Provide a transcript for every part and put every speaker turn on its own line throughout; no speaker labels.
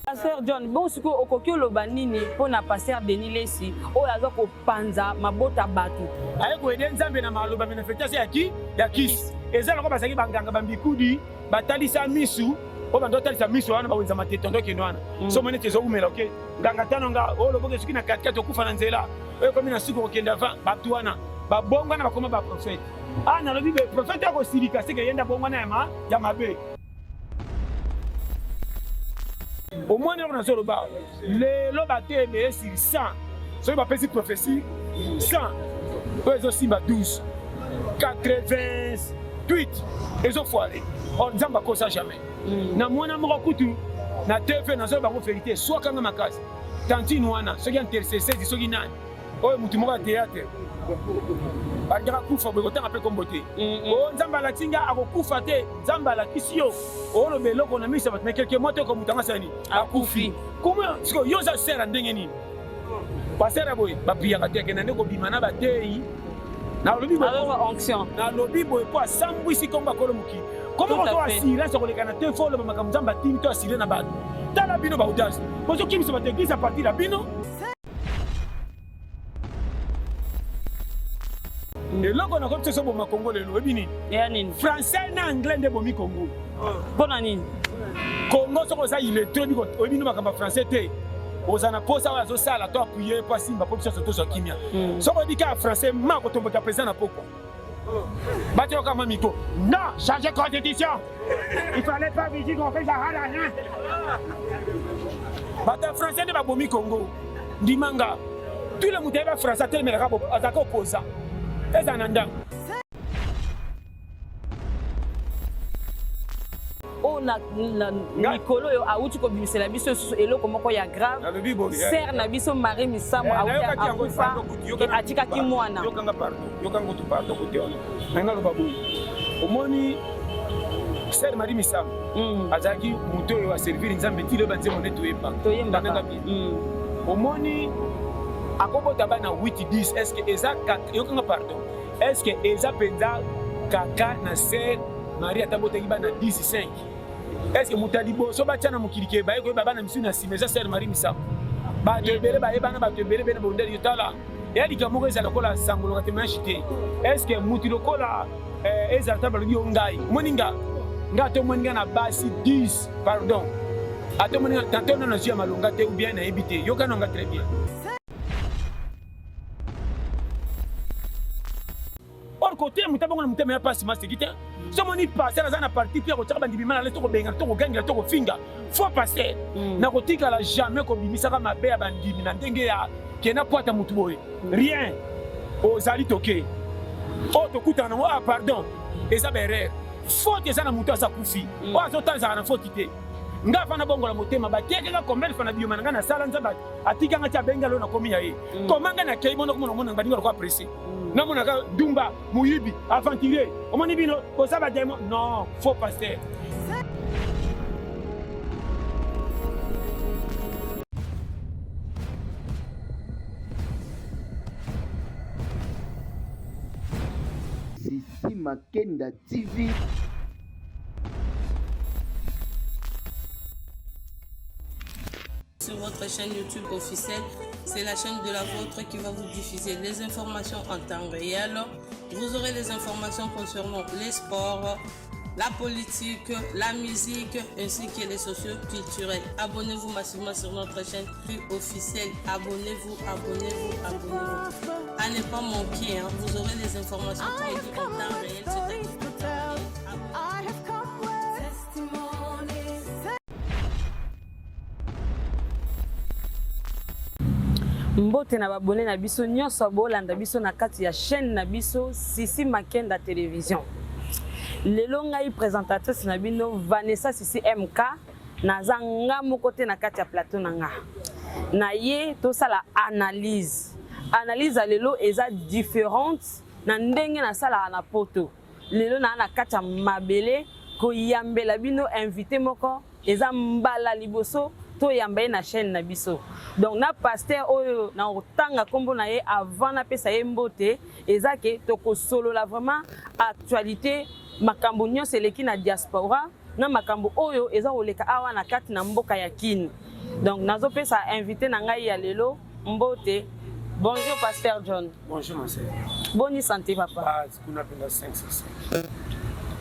Pasteur John, bon siko okoki lobanini pona Pasteur Denis Lesi oyo aza ko panza mabota batu.
Aye ko eden Nzambe na maloba manifestation ya ki? Ya Kiss. Eza loko basaki banganga bambikudi batalisa misu o bando talisa misu wana bawenza matetondo kenwana. So mone tezo umela okay. Nganga tano nga o loboke suki na katikati okufa na nzela. Oyo komi na siku okenda va batu wana babonga na bakoma ba prophète. Ah na lobi be prophète ko silika seke yenda bonga na ya mabe. Au moins, on a sur le bas. Les lobatés, mais sur 100. So, il va faire prophétie 100. Eux aussi, 12. 88. Ils ont foiré. On ne va pas ça jamais. Na moi, na moi, na TV, na zo, bango vérité. Soit quand ma case. Tanti nouana. Ceux qui ont intercessé, ceux qui n'ont. Oh, moutumoka théâtre. Bagara kufa bokote rappel comme beauté. Oh nzamba la tinga akokufa te, nzamba la kisio. Oh le belo qu'on a mis ça va quelques mois te comme mutanga sani. Akufi. Comment siko yoza sera ndenge nini? Pasera boy, ba priya ka te kenande ko bimana ba tei. Na lobi boy.
Alors onction.
Na lobi boy po sambwi si komba kolo muki. Comment on doit assurer sur les canapés fort le makam nzamba tim to assurer na ba. Tala bino ba audace. Pozo kim se ba te glisse à partir la bino. Et là, on a comme ça, on a Congo le lobby. Français et anglais de Bomi Congo.
Bonne année.
Congo, il est très bien. On dit que français, on a posé à la salle, à toi, appuyer, pas si ma population se touche à Kimia. Si on dit que français, ma quand on peut présenter pourquoi. Bateau comme un micro. Non, changer de constitution. Il fallait pas me dire qu'on fait ça à rien. Bateau français de Bomi Congo. Dimanga. Tout le monde est français, tel mais le rabo, à d'accord opposant.
Oh na Nicolo yo auti ko bimisela biso eloko moko ya grave. Ser na biso Marie Misambo auti akufa et atika ki mwana.
Yokanga tu pardon côté on. Nanga lo babu. Omoni Ser Marie Misambo. Azaki muto yo a servir Nzambe ti le banze moneto yeba.
Toyemba.
Omoni akobota bana 8-10 est-ce que exact yokanga pardon est-ce que exact penza kaka na sel Maria tabota kiba na 10-5 est-ce que mutalibo so bachana mukilike baye ko baba na misu na simeza sel Marie Misambo ba tebele baye bana ba tebele bena bondeli yotala yadi kamoko ezala kola sangolo katemashite est-ce que mutilokola ezalta balobi ngai moninga ngato moninga na basi 10 pardon ato moninga tanto na zia malonga te ou bien na ebité yokana nga très bien. Côté mutabongo na mutema ya passe master gita so moni passer za na parti puis ko bandi bimana le to ko benga to ko ganga to ko finga faut passer na ko tika la jamais ko bimisa ka mabe ya bandi na ndenge ya kena poata mutu boye rien aux ali toqué oh to kuta na ah pardon et ça berre faute ça na mutu asa kufi o azo tanza na faute te nga fana bongo la motema ba keka combien fana bioma nga na sala nzaba atika nga cha benga lo na komi ya e komanga na kei mono ko mona ngadi ko apprécier. Non, mon gars, Dumba, Mouyibi, aventurier. On m'a dit, non, ça va dire, non, faut passer.
Sissi Makenda TV.
Sur votre chaîne YouTube officielle, c'est la chaîne de la vôtre qui va vous diffuser les informations en temps réel. Vous aurez les informations concernant les sports, la politique, la musique ainsi que les socio-culturels. Abonnez-vous massivement sur notre chaîne officielle. Abonnez-vous, abonnez-vous, abonnez-vous. À ne pas manquer, hein, vous aurez les informations en temps réel.
Mbote na babone na biso nyonso bolanda biso na kati ya chaîne na biso Sissi Makenda télévision. Lelo ngai présentatrice na bino Vanessa Sissi MK naza nga moko te na kati ya plateau na nga. Na ye to sala analyse. Analyse lelo eza différente na ndenge na sala na poto. Lelo na kati ya mabele ko yambela bino invité moko eza mbala liboso to yambaye na chaîne na biso. Donc na pasteur oyo na otanga kombo na ye avant na pesa ye mbote ezake to ko solo la vraiment actualité makambo nyonso eleki na diaspora na makambo oyo eza koleka awa na kati na mboka ya kini. Donc nazopesa invité na ngai ya lelo Mbote. Bonjour Pasteur John.
Bonjour ma sœur.
Bonne santé papa.
Bah, kuna penda 5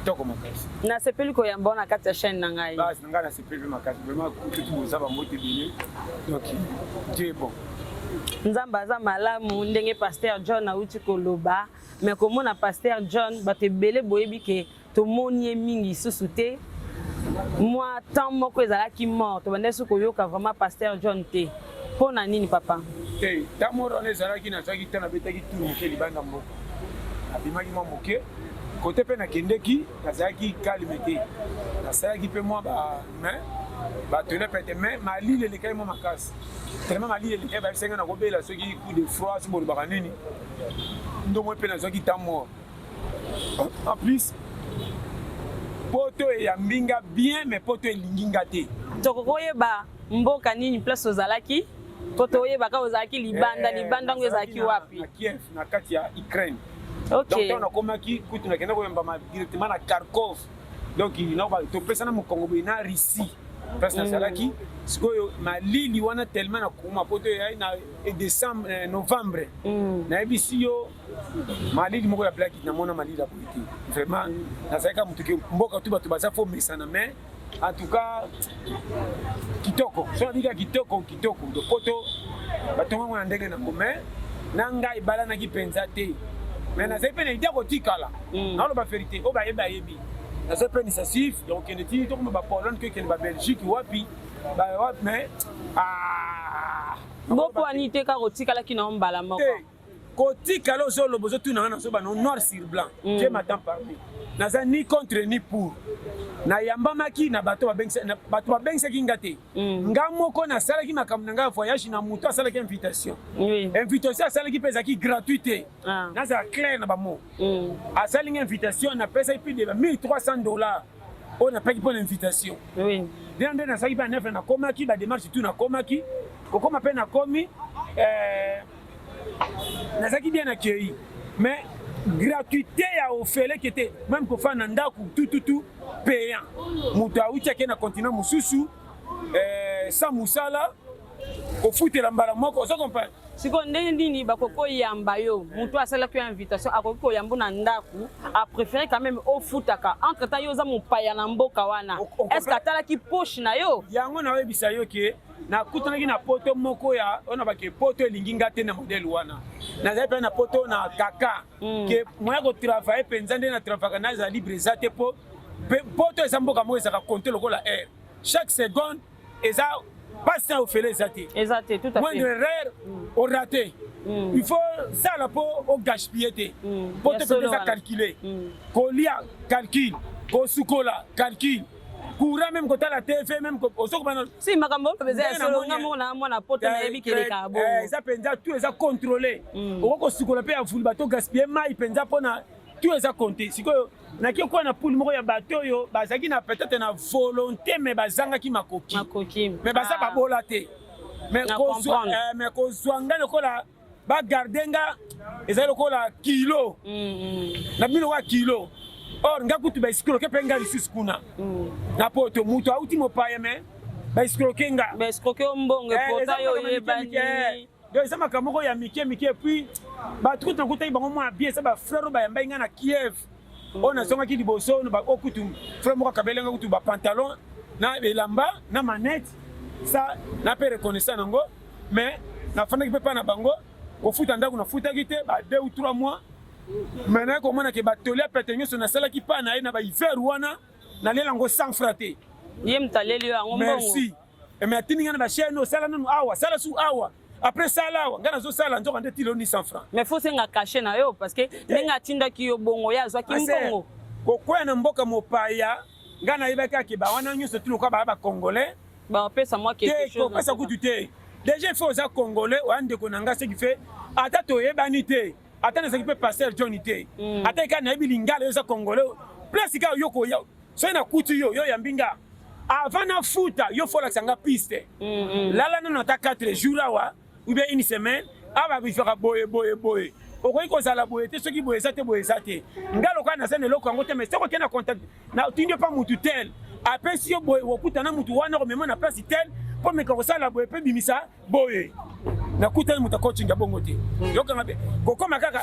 toko makasi.
Na sepeli ko yamba na kati ya chaîne na ngai.
Bah, nga na sepeli makasi. Vraiment tout boza ba Mbote bini. Donc Dieu est bon.
Nzamba aza malamu ndenge Pasteur John auti koloba, mais komona Pasteur John bate belé boyebi ke to moni mingi susu te. Moi tant moko ezalaki mort, to bande su koyoka vraiment Pasteur John te. Pona nini papa?
Hey, tamoro ne zalaki na zaki tana betaki tout moke libanda mboka. Abimaki mwa moke. Côté pe na kendeki, nazaki calme te. Nasaki pe moi ba mais ba tele pete mais mali le lekai mo makasi. Tellement mali le lekai ba senga na kobela soki coup de froid so bolo bakanini. Ndo mo pe na zaki tamoro. En plus poto ya mbinga bien mais poto elinginga te.
Tokoyeba mboka nini place ozalaki? Poto oyeba ozalaki libanda ngo ezalaki wapi?
Na Kiev na kati ya Ukraine.
OK.
Donc on a komaki kutu na kenda koyamba directement na Kharkov. Donc il na ba to pesa na Congo na Russie. Place na salaki sikoyo malili wana tellement na kuma poto ya na décembre novembre. Na ebisi yo malili moko ya blaki na mona malili la politique. Vraiment na saika mutuke mboka tu bato baza fo mesana mais en tout cas kitoko. So diga kitoko de poto batonga mwana ndenge na komé na ngai bala na kipenza te. Mais na zepe na idea kotikala. Na lo ba vérité o ba yebi. Na zepe ni sasif donc ne ti to ba Pologne que ba Belgique wapi ba mais
Mbopo anite ka kotikala kina mbala moko.
Kotikala ozo lo bozo tu na so ba no noir sur blanc. Dieu m'attend parmi. Naza ni contre ni pour. Na yamba maki na bato babengisa kingate. Nga moko na sala ki makambo nga voyage na muto asala ki invitation.
Oui.
Invitation asala ki pesa ki gratuité. Naza clair na ba mo. Asala ki invitation na pesa plus de $1,300. On a payé pour l'invitation.
Oui.
Bien na sala ki ba neuf na komaki ba démarche tout na komaki. Kokoma pe na komi na sala ki bien accueilli. Mais gratuité ya ofele qui était même pour faire nandaku tout payant mutu auti ke na continent mususu sans musala ko futela mbala moko so comprendre
siko ndenge nini bakoko yamba yo mutu asala ko invitation akoki ko yamba na ndaku a préférer quand même au futaka entre temps yo za mupaya na mboka wana est-ce que atala ki poche na yo
yango na webisa yo ke na kutanaki na poto moko ya ona bake poto elinginga te na modèle wana na zape na poto na kaka ke moya ko travailler penza nde na travailler na za libre zate poto eza mboka mo eza ka compter lokola air chaque seconde eza passe au fele zate
exact tout à fait
moindre erreur au raté il faut ça la po au gaspiller te poto peut calculer ko lia calcul ko sukola calcul courant même quand la TV même aussi
si makambo bezé solo nga mona poto na yebi kele ka bo
ça penza tout ça contrôler oko sukola pe avuli bato gaspiller mai penza pona tout ça compter siko na ki ko na poule moko ya bato yo bazaki na peut-être na volonté mais bazanga ki makoki mais baza ba bola te mais ko zwanga ko la ba gardenga ezalo ko la kilo na bino wa kilo. Or nga kutu ba escroquer penga lisusu kuna na poto mutu auti mopaya me ba escroquer nga
ba escroquer mbongo pota yo yebani
donc ça makamoko ya mike puis ba truc na kuta bango mwa bien ça ba frère ba yamba nga na Kiev on a songa ki liboso no ba okutu frère moko kabelenga kutu ba pantalon na belamba na manette ça na pe reconnaissant nango mais na fana ki pe pa na bango ko futa ndaku na futa kite ba 2 ou 3 mois. Maintenant comment na ke batolia petenyo so na sala ki pa na na ba hiver wana na lela ngo sans fraté
yem taleli yango mbongo
merci et mais tininga na ba chaîne sala nanu awa sala su awa après sala awa ngana zo sala nzo kande tilo ni 100 francs
mais faut senga cacher na yo parce que ninga tinda ki yo bongo ya zwa ki mbongo
ko kwena mboka mopaya ngana yebaka ke ba wana nyuso tulo kwa ba congolais
ba pesa moi quelque chose
pesa kutu te déjà il faut za congolais wande ko nanga ce qui fait ata to yebani te attends ce qui peut passer Johnny T attends quand na bilingala yo congolais place ka yo ko yo so na kutu yo ya mbinga avant na futa yo faut la sanga piste là non ta 4 jours awa ou bien une semaine aba bi fera boye okoki kozala boye te soki boye eza te boye eza te nga lokola naza na eloko yango te mais soki okende na contact na otindi yo mpa mutu tel apesi yo boye okutana mutu wana komema na place tel mpo meka kosala boye mpe bimisa boye nakutani mutu akocinga bongo te yokanga mpe kokoma kaka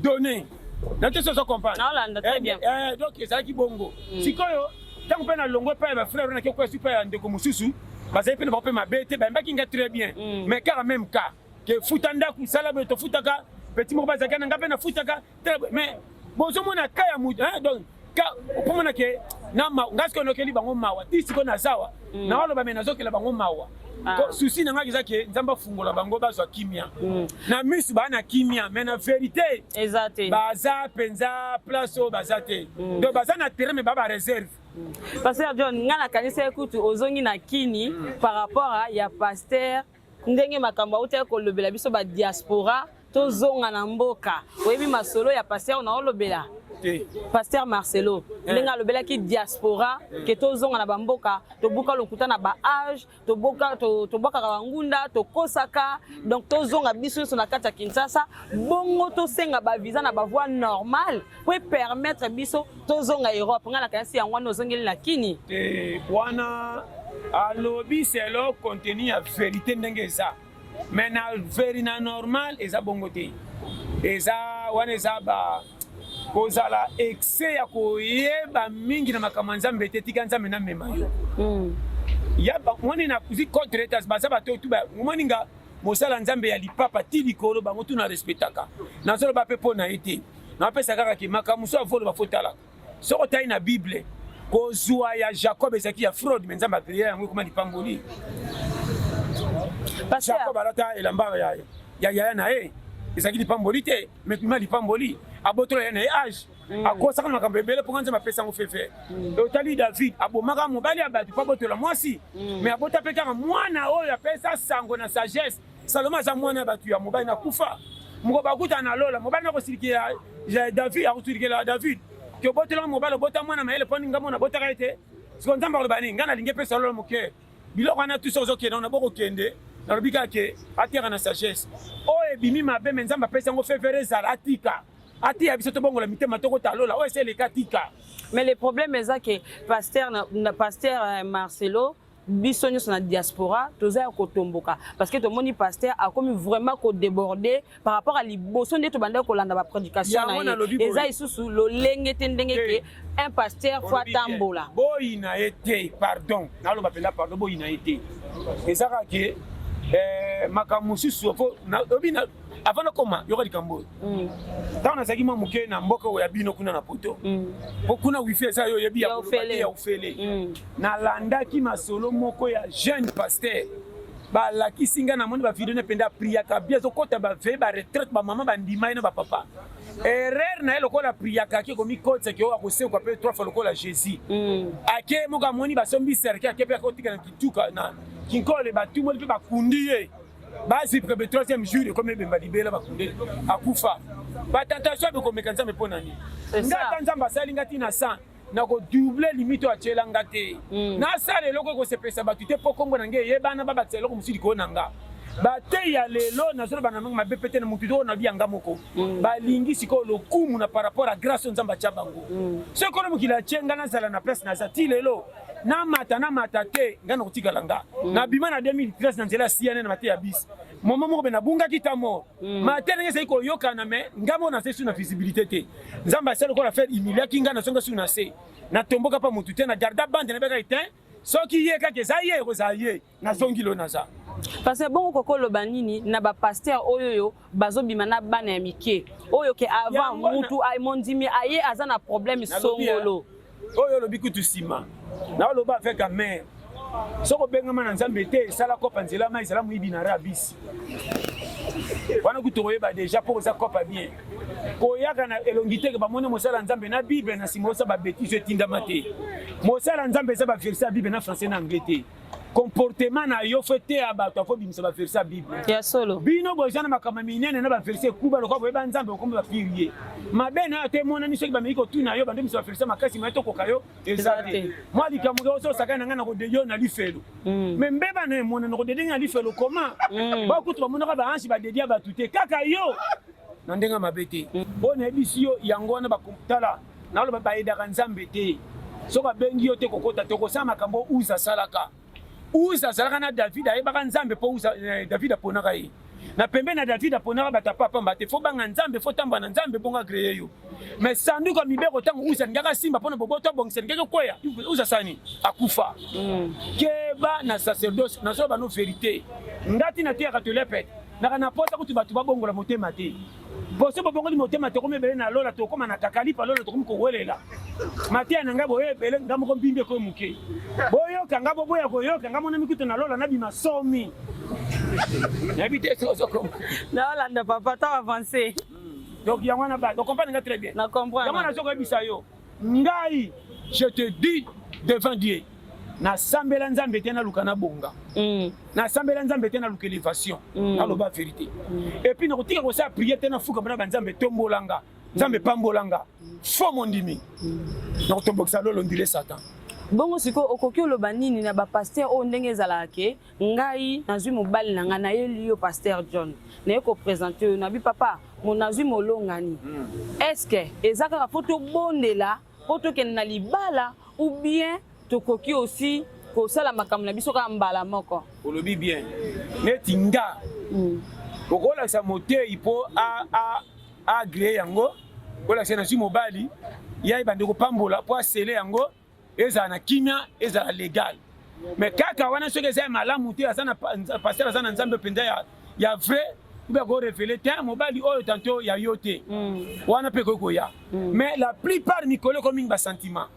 donné na te soso comprendre donc ezalaki bongo sikoyo ntango mpe na longwe mpe ya bafrère naki okwesi mpe ya ndeko mosusu bazali mpe na bango mpe mabe te bayembaki nga très bien mais kaka même cas ke futa ndako sala boye tofutaka petit moko bazalaki na nga mpe nafutaka mais bozomona ka ya mutu donc opomona ke nga sikoyo nokeli bango mawa ti sikoyo nazawa naoloba me nazokela bango mawa susi na ngaki eza ke nzambe afungola bango bazwa kimia na misu baa na kimia mais na vérité baza mpenza place oyo baza te donc baza na terrain me baa bareserve.
Pasteur John nga nakanisa ekutu ozongi na kini par rapport a ya pasteur ndenge makambo auta kolobela biso ba diaspora tozonga na mboka oyebi masolo ya pasteur na olobela Pasteur Marcelo ndenge alobelaki diaspora ke tozonga na bamboka tobuka lokuta na ba age toboka bangunda tokosaka donc tozonga biso nyonso na kati ya Kinshasa bongo tosenga ba visa na ba voie normale pour permettre biso tozonga Europe nga na kanisi yango wana ozongeli na kini
wana alobi selo contenu ya vérité ndenge eza mais na veri na normal eza bongo te eza wana eza ba kozala excès ya koyeba mingi na makambo ya nzambe te tika nzambe na mema yo ya moni na kuzi contractors baza bato tu ba moni nga mosala nzambe ya lipapa ti likolo bango tu na respectaka nazoloba mpe mpo na ye te napesa kaka ke makambo so avolo bafotalaka soko otai na bible kozwa ya jacob ezalaki ya fraude me nzambe apeya yango ekoma lipamboli jacob alata elamba ya yaya na ye ezalaki lipamboli te me kuma lipamboli abotola ye na ye age akosaka na makambo ebele mpo nzambe apesa yango fefe otali david abomaka mobali ya bato mpo abotola mwasi me abota mpe kaka mwana oyo apesa sango na sagesse salomo aza mwana ya bato ya mobali na kufa moko bakutana na lola mobali nakosilikela david akosilikela david ke obotelaka mobali obota mwana mayele mpo ninga mona abotaka ye te siko nzambe akoloba nini ngai nalingi epesa lola moke biloko wana tu soki ozokende na bokokende nalobi kaka ke ateka na sagesse oyo ebimi mabe me nzambe apesa yango fevere ezala atika atia biso tobongola mitema tokota lola oyo ese eleka tika.
Mais le problème est que pasteur Marcelo biso nyonso na diaspora toza ya kotomboka parce que tomoni pasteur a comme vraiment ko déborder par rapport à liboso nde to banda ko landa ba prédication na ye eza isusu lolenge te ndenge ke un pasteur fois tambola
boyina été pardon naloba pela pardon boyina été ezaka ke makambo mosusu obina avant de comment yoka likambo tant nazaki mwa moke na mboka oyo ya bino kuna na poto po kuna wifi eza yo yebi ya ofele nalandaki masolo moko ya jeune pasteur balakisi nga namoni bavideo ne penda priaka bien ezokota baveye baretraite bamama bandima ye na bapapa erreur na ye lokola priaka ake komikotisa ke oyo akosekuka mpe 3 fois lokola jésus ake moko amoni basombi serke ake mpe akotika na kituka na kinkole batumoli mpe bakundi ye basi prebe 3e jour comme bemba libela bakunde akufa batentation bekomeka nzambe mpo nani ngata nzambe asalinga ntina 100 na kodouble limite oyo atyelanga te nasala eloko ekosepesa bato te mpo kombo na nge eyebana babakisa eloko mosusu likolo na nga batei ya lelo nazoloba na mabe pete na motu oyo nabi yanga moko balingi sikoyo lokumu na par rapport a grâce oyo nzambe atya bango soki ono mokili atye nga nazala na place naza ti lelo namata te nga na kotikala nga nabima na 2013 na nzela ya siane na mate ya bisi moma moko mpe nabungaki ta mort mate ndenge ezali koyokana me nga moko nasali su na visibilité te nzambe asali lokola faire humiliaki nga nazonga su na se natomboka mpa motu te na garda bande na beka etin soki ye kaka eza ye ekozala ye nazongi lo naza
parce que bongo kokoloba nini na bapasteur oyo bazobima na bana ya mike oyo ke avant mutu mondimi aye aza na problème songolo
oyo olobi kutu nsima naoloba avec amere soki obengama na nzambe te esala kopa nzela ma ezala moyibi na rabisi wana kutu koyeba deja mpo koza kopa bien koyaka na elongi teke bamoni mosala nzambe na bible na nsima osa babetise etindama te mosala nzambe eza baverse ya bible na français na anglais te comportement na yo fo te ya bato afo bimisa baverse ya bible
ya solo
bino boza na makambo minene na baverse ekuba lokola boyeba nzambe okombi bafirie mabe na yo te emonani soki bameki kotuna yo bando misa baverse makasi ma tokoka yo eza te mwa likambo ke oso osakani na ngai na kodede yo na lifelo me mbeba na emona na kodede ngai na lifelo koma bakutu bamonaka baanshi badedi ya bato te kaka yo na ndenga mabete on ebisi yo yango wana bakutala na lo ba edaka nzambe te soka bengi yo te kokota te ko sama makambo uza salaka na David ayebaka nzambe po uza David aponaka ye na pembe na David aponaka batapapa mbate fo banga nzambe fo tamba na nzambe bonga créer yo mais sanduka mibeko tango uza ngaka simba pona boboto bongisa ngeke koya uza sani akufa keba na sacerdoce na so ba no vérité ngati na tia ka te lepet na pota kutu batu babongola motema te boso babongoli motema te komebele na lola to koma na kakalipa lola to komko welela matia na ngabo ebele ngamo ko mbimbe ko muke boyo kanga boya ko yo kanga mona mikuto na lola na bima somi n'habite so comme
na la nda papa ta avancer
donc yango na ba donc comprendre très bien
na comprendre
yango na so ko bisa yo ngai je te dis devant Dieu na sambela nzambe te na luka na bonga na sambela nzambe te na luka élévation na loba vérité et puis na kotika ko sa prier te na fuka bana nzambe tombolanga nzambe pambolanga fo mondimi na kotombokisa lolo ndile satan
bongo siko okoki oloba nini na ba pasteur o ndenge ezalaka ke ngai nazwi mobali na nga na yeli yo pasteur John na ko présenter na bi papa mon nazwi molongani est-ce que ezaka photo bondela photo ke na libala ou bien tokoki aussi kosala makambo na biso ka mbala moko
olobi bien neti nga okola sa motei po a gré yango ola sena si mobali ya ibande ko pambola po asele yango eza na kimia eza légal mais kaka wana soki eza malamu te azana pasteur azana nzambe penda ya vrai ube ko révéler te mobali oyo tanto ya yote wana pe ko ya mais la plupart mikolo ko mingi ba sentiment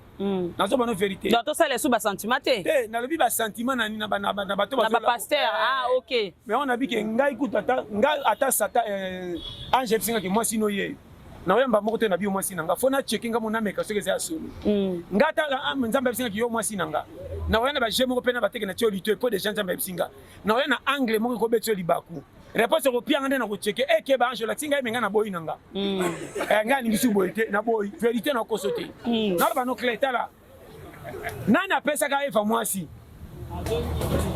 nazo bano vérité
donc to sala sous ba sentiment te
na lobi ba sentiment na nina na bato
ba pasteur OK
mais on a vu que ngai kuta ngai ata sata ange singa ke moi sino ye na wemba moko te na bio moi sinanga fona checkinga mona meka soke za solo ngata nzambe singa ki yo moi sinanga na wena ba jemo ko pena bateke na tio lito po de gens nzambe singa na wena angle moko ko betso libaku réponse ko pianga na ko cheke eke ba ange la singa emenga na boyi nanga nga ni bisu boyete na boyi vérité na ko sote na ba no kleta la nana pesa ka eva moi si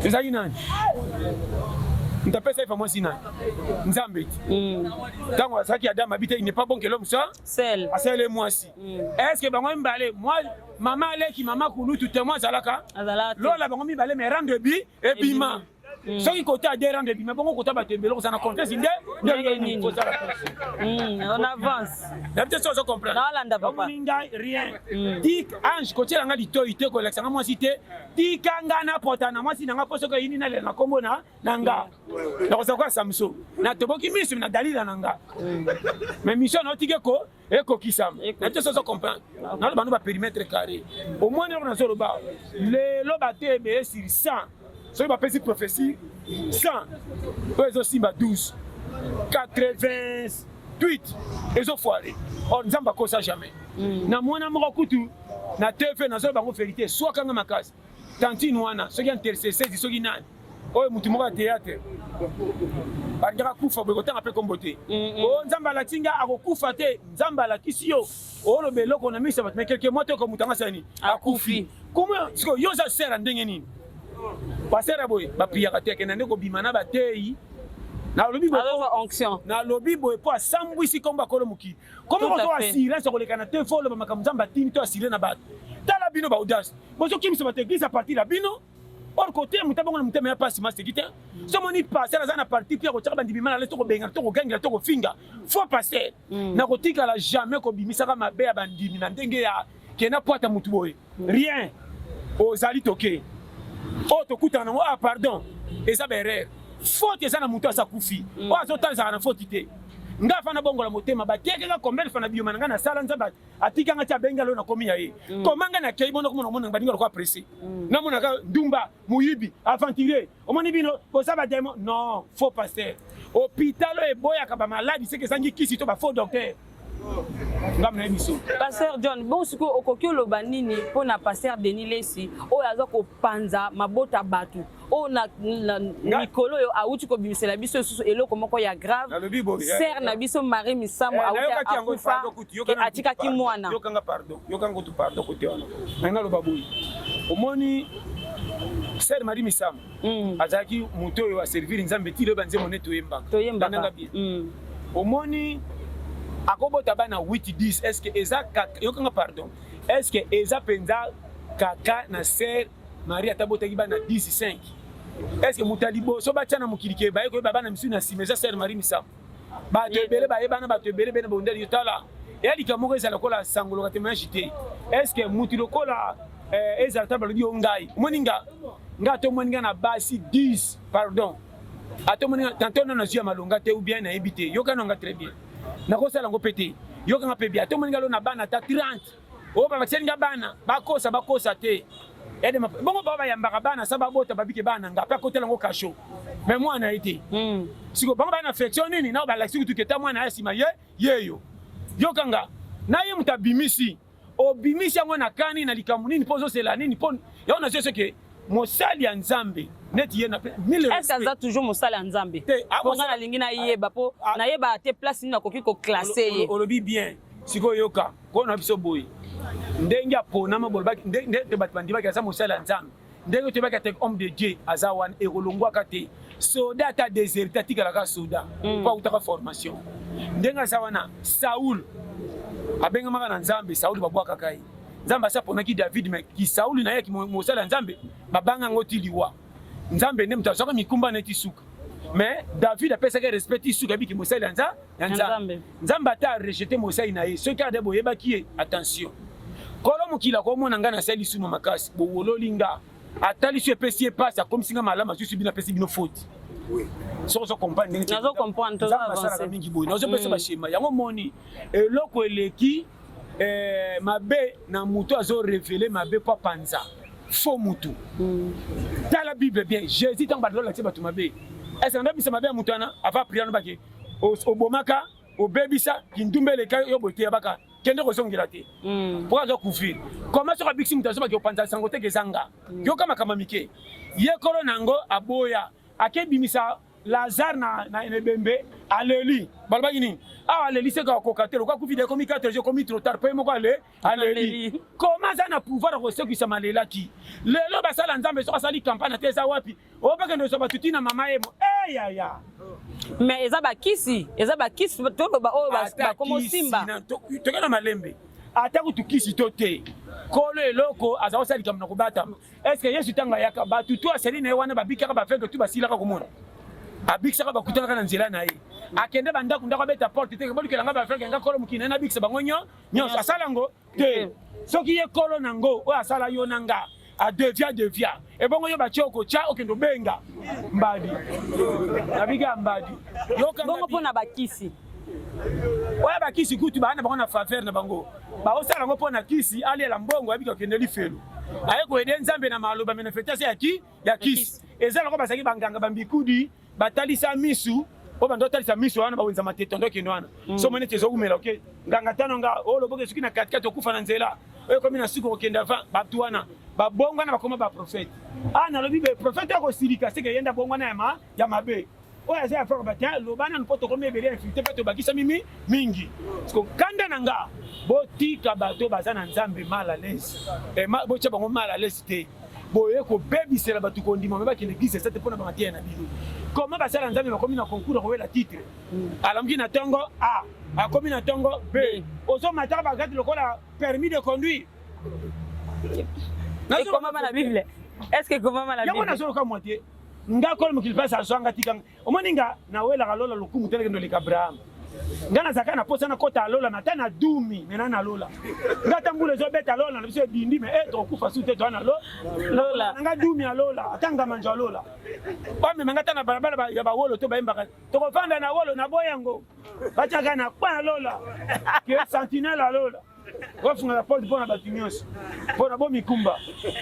ezali nani Ntapesa ifa mwasi nani nzambe tango asaki Adam habite il n'est pas bon que l'homme soit
seul
asele mwasi est-ce que bango mbale moi maman aleki maman kulu tout témoin zalaka lola bango mbale mais rendre bi et bima soki côté a des rendre bi mais bango côté batembelo ça na contexte inde
on avance
d'habitude ça comprendre
non landa papa
rien tik ange côté nga litoité ko l'exanga mwasi te tikanga na potana mwasi nanga poso ko yini na le na kombo na nanga na kwa Samson na toboki misu na dalila nanga mais mission na otike ko eko kisam na te so comprendre na le banu ba périmètre carré au moins on a solo ba le lo ba te be sur 100 so ba pesi prophétie 100 ozo simba 12 88 ezo foiré on nzamba ko ça jamais na mwana moko kutu na TV na zo ba vérité soit kanga makasi tantine wana soki intercesseur soki nani oyo mutu moko ya théâtre bandaka kufa boye kotanga mpe kombo te o nzambe alatinga akokufa te nzambe alakisi yo oloba eloko na miso bato mais quelque mois te oko mutu anga sani akufi comment siko yo oza sere ndenge nini basere boye bapriaka te akenda nde kobima na bateyi na lobi boye po asambwisi kombo akolo mokili komo kozo assurance akoleka na te fo oloba makambo nzambe atini to assuré na bato tala bino baaudace bozokimisa bato église a partir ya bino or côté mutabongo na mutema ya pasi masekite somo ni passer azana parti pia ko tsaka bandibima na leto ko benga to ko gangela to ko finga faut passer na kotika la jamais ko bimisa ka mabe ya bandimi na ndenge ya kena poata mutu boye rien ozali toke o to kutana ngo pardon eza berere faute eza mutu asa kufi o azotanza na faute te nga fana bongola motema bateke nga combien fana bioma nga na sala nzamba atika nga tia benga lo na komi ya ye komanga na kei bono komo na badinga ko apprécier na mona ka ndumba muyibi aventurier o moni bino ko saba demo non faux pasteur hôpital e boya ka ba maladi c'est que sangi kisi to ba faux docteur ngamna biso
pasteur John bon siko okoki oloba nini pona pasteur Denis Lesi o yaza ko panza mabota batu o na mikolo yo auti ko bimisela biso susu eloko moko ya grave ser na biso Marie Misambo auti akufa ke atika ki mwana
yokanga tu pardon kote wana na loba boyi omoni ser Marie Misambo azaki muto yo a servir nzambe ti le banze moneto yemba
nanga bien
omoni akobota bana 8-10 est-ce que eza yokanga pardon est-ce que eza penza kaka na sœur Marie atabotaki bana 10-5 est-ce que mutalibo so bachana mukilike baye ko bana misu na simeza sœur Marie misam bato ebele baye bana bato ebele bene bondeli yotala yali kamoko ezala kola sangolo katemanya chité est-ce que mutilo kola ezala tabalo dio ngai moninga ngato moninga na basi 10 pardon ato moninga tantôt na zia malonga te ou bien na ebité yokana nga très bien na ko sala ngo pété yokanga pe bien ato moninga lo na bana ta 30 o ba bakselinga bana bakosa te ede bongo baba yambaka bana saba bota babike bana ngapa kotela ngo kasho mais moi na été siko bongo bana affection nini na ba laksi kutu keta mwana asima yeyo yokanga na ye mutabimisi obimisi yango na kani na likamu nini pozo sela nini pon ya ona sese ke mosali ya nzambe neti ye na mille
est-ce que ça toujours mosali ya nzambe ponga na lingi na yeba po na yeba te place ni na koki ko classer ye
olobi bien siko yoka ko na biso boy ndenge apona mabolba ndenge te batbandi ba kasa mosali ya nzambe ndenge te ba ka te homme de Dieu azawan e rolongwa kate soda ta déserté tikala ka soda pa utaka formation ndenge azawana Saul abenga maka na nzambe Saul babwaka kai nzambe asaponaki David mais ki Saul na ye ki mosala nzambe babanga ngoti liwa nzambe ne mutazaka mikumba neti suka mais David apesaka respect suka biki mosala nzambe nzambe ata rejeter mosala na ye soki ade boyeba ki attention kolo mukila ko mona ngana sali suno makasi bo wololinga atali su epesi passe akomisinga malama su bina pesi bino faute so comprendre
nazo comprendre to avancer
mingi boy nazo pesa ba schéma yango moni eloko eleki mabe na muto azo révéler mabe pa panza faux mutu dans la Bible bien Jésus tant badolo la tibatu mabe est-ce que bisa mabe mutu ana ava prier no baki obomaka obebisa kindumbele ka yo bote baka kende ko songira te pour azo couvrir comment so biksi mutu azo baki opanza sango te gezanga yo kama kama mike ye kolo nango aboya akebimisa Lazare na Nebembe aleli balba yini aleli se ka kokatelo kwa kuvide komi 4 jours komi trop tard pe moko aleli comment ça na pouvoir ko se ki malela ki lelo basala nzambe so sali campagne teza wapi o baka ndo so batuti na mama yemo ya
mais eza bakisi to ba o ba komo simba
to kana malembe ata kutukisi to te kolo eloko azawo sali kamna ko bata est-ce que Yesu tanga yaka batu to asali na wana babika ba fenge tu basila ka komona abikisa ba kutana kana nzela na ye akende banda kunda ko beta porte te bolikela nga ba fenge nga kolo mukina na bikisa bango nyo asala ngo te soki ye kolo nango o asala yo nanga a devia e bongo yo ba choko cha okendo benga mbadi nabiga mbadi yo kanga
bongo pona bakisi
oya bakisi kutu bana bango na faveur na bango ba osala ngo pona kisi ali la mbongo abika kende lifelo aye ko ede nzambe na maloba manifestation ya kisi ezala ko basaki banganga bambikudi batalisa misu o bando talisa misu wana bawenza mateto ndo kino wana so mone tezo kumela okay nganga tano nga o loboke suki na katikati okufa na nzela oyo komi na siku okenda va batu wana babonga na bakoma ba prophète ana lobi be prophète ko silika seke yenda bonga na ya mabe oyo asa afro batia lobana npoto komi ebele infiltré peto bakisa mimi mingi parce kanda nanga botika bato bazana nzambe mal à l'aise et bocha bango mal à l'aise te boye ko bebisela batu kondima meba ki l'église cette pona ba matia na bino comment basala nzambe bakomi na concours ko wela titre alamki na tongo A akomi na tongo B ozo mataka ba gati lokola permis de conduire
et comment la Bible est-ce que comment la Bible
yango na solo ka moitié nga kolo mokili pesa songa tikanga omoninga na wela kalola lokumu teleke ndo lika Abraham ngana zaka na posa na kota lola mata na dumi mena na lola ngata mbule zo beta lola na biso dindi me to kufa sute to na lola nga dumi ya lola atanga manja lola ba me ngata na barabara ya ba wolo to ba imbaka to ko fanda na wolo na boyango bacha na kwa lola ke sentinelle la lola ofunga la porte pour na batinyos pour na bo mikumba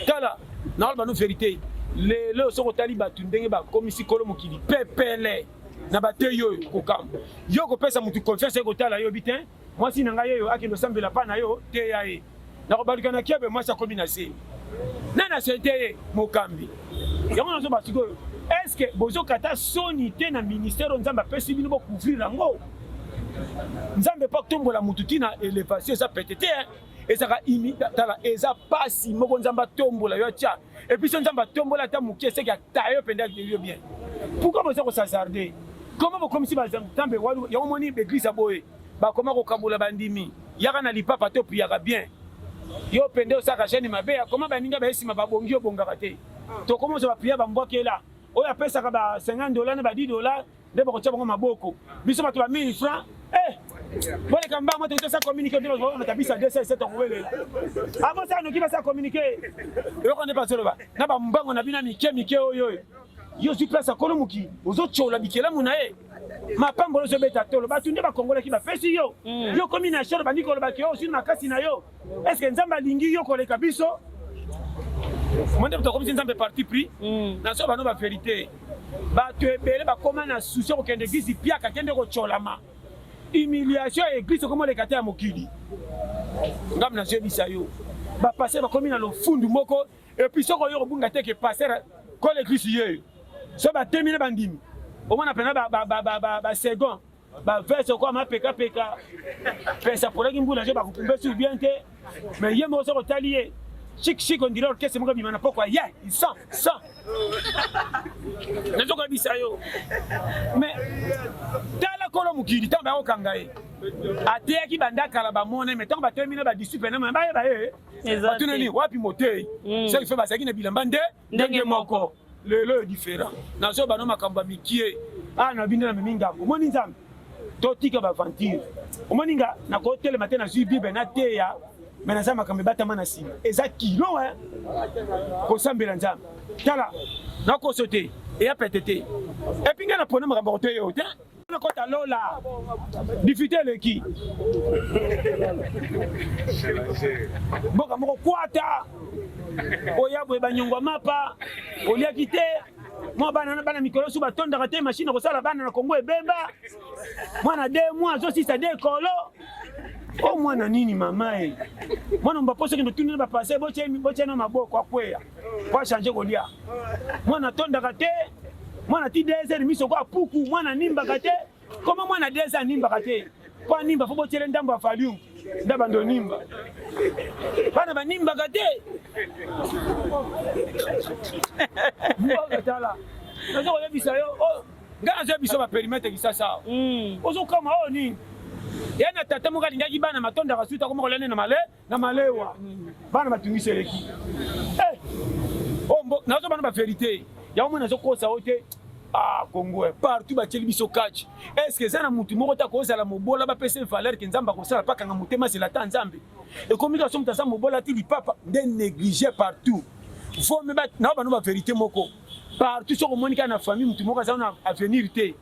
tala na alba no vérité le soko tali batu ndenge ba komisi kolo mokili pepele na bate yo kokam yo ko pesa mutu confiance ko tala yo bitin moi si nanga yo akendo sambela pa na yo te yae na ko balika na kiabe moi sa combination nana sete mokambi yango nazo basiko est-ce que bozo kata sonité na ministère nzamba pesi bino bo couvrir lango nzambe pa tombola mutu tina élévation ça pétété et ça imita tala eza pasi moko nzamba tombola yo tia et puis nzamba tombola ta mukie c'est que tayo penda yo bien pourquoi vous ça s'azarder comment vous comme si bazambe walu ya omoni église aboye bakoma kokabola bandimi yaka na lipapa to piyaka bien yo pende osaka chaîne mabe akoma baninga baesima babongi obongaka te tokoma ozo bapiya bambwakela oyo apesaka ba $50 na ba $10 nde bakotia bango maboko biso bato ba 1000 francs boleka mbango te tosa communiquer nde bazomata bisa 207 okowelela abosa noki basa communiquer eloko nde bazoloba na bambango na bino mike oyo yo zwi place akolo moki ozocola bikelamu na ye mapambolo ozobeta tolo bato nde bakongolaki bapesi yo yo komi na sholo bandi kolobaki yo osili makasi na yo estce nzambe alingi yo koleka biso monde tokomisi nzambe parti pris naso bano baverité bato ebele bakoma na susi kokende eglise piaka kende kocolama humiliation ya eglise okomoleka te ya mokili ngambi nazoyebisa yo bapaster bakomi na lofundu moko epuis soko yo kobunga te ke paster kola eglise yeyo so batemi na bandimi omona pena basegon baverse okwa mapekapeka pesa polaki mbula nzo bakukumbe sur bien te mais ye moko soko otali ye chic on dirait orchestre moko bima na pokwa ye sans nazokoyebisa yo mais tala kolo mokili ntango bayokanga ye ateyaki bandakala bamona me ntango batoyemi na badisupe na bayeba ye batunani wapi motei soki fe bazalaki na bilamba ndenge moko lelo est différent nazo bano makambo ya mikie na bino na memingambo omoni nzambe totika baventure omoni nga nakotelema te nazwi bible nateya me naza makambo ebatama na nsima eza kilo kosambela nzambe tala nakoso te eya pete te epi ngai napona makambo koteyo te nakota lola difite eleki mboka moko kwata oya boye banyongwa mapa oliaki te mwa bana mikolo su batondaka te mashine kosala bana na kongo ebemba mwana 2 mois azosisa de ekolo o mwana nini mama e mwana mbaposo kendo tuni na bapase botiena maboko akweya po achange kolia mwana atondaka te mwana ti 2 heures miso kwa puku mwana nimbaka te koma mwana 2 heures animbaka te po animba fo botiele ndambo afaliu nda bando nimba bana banimbaka te mboka tala nazo koyebisa yo ngai nazoyebisa baperimetre kisasa ozokama oyo nini ye na tata moko alingaki bana matondaka suta koma kolene na malewa bana batungisi eleki nazo bana baverité yango mona nazokosa oyo te Congo partout batieli biso kachi est-ce que eza na mutu moko ta kozala mobola bapesa valeur ke nzambe akosala pakanga motema zela ta nzambe ekomika mutu aza mobola ti lipapa nde négligé partout fome nao bano baverité moko partout soko omonika na famille mutu moko aza na avenir te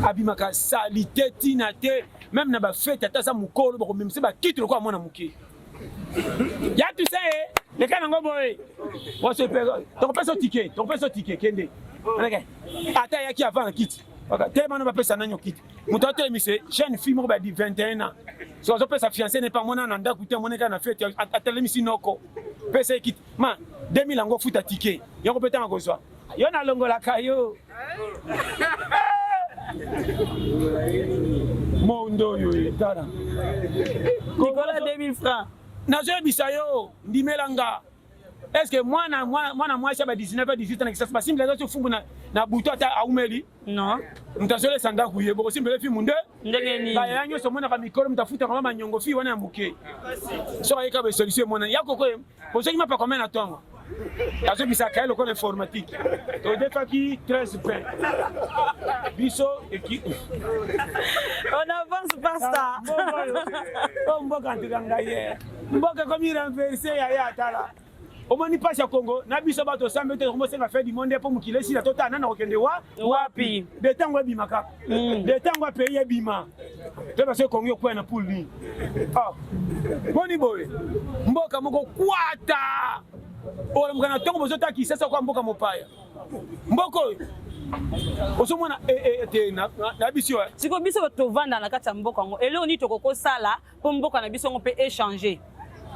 abimaka salite tina te même na bafete ata aza mokolo bakomemisa bakiti lokola mwana moke ya tuse leka nango boye tokopesa tike kende ata yaki avant na kiti telema bapesa nanyo kiti moto atelemisi jeune fille moko badi 21 ans so azopesa fiancé ne pa mona na ndako te moneka na fete atelemisi noko pesa kiti ma 2000 yango futa tike yango pe tanga kozwa yo nalongolaka yo mondo oyo tala
Nicolas 2000 francs
nazoyebisa yo ndimelanga est-ce que mwana mwasi ba 19 18 na kisasa basimbela zo fumbu na buto ata aumeli
non
mtazole sanda kuye boko simbele fi munde
ndenge nini
ba yanyo so mona ka mikolo mtafuta kama manyongo fi wana muke so ayika ba solution mona yako ko bozo ma pa combien na tongo azo bisa ka le ko informatique to defa ki 13 pain biso équipe
on avance pasta
mboka ntikanga ye mboka komi renverser ya tala omoni pasi ya Congo na biso bato sambe te komosenga fait du monde po mukile sila tota nana kokende wapi de tango ebimaka de tango pays ebima te parce que Congo kwa na poule ni boni boy mboka moko kwata ola mukana tongo bozota kisasa kwa mboka mopaya mboko osomona te na biso
siko biso tovanda na kati ya mboka ngo eleo ni tokoko sala po mboka na biso ngo pe échanger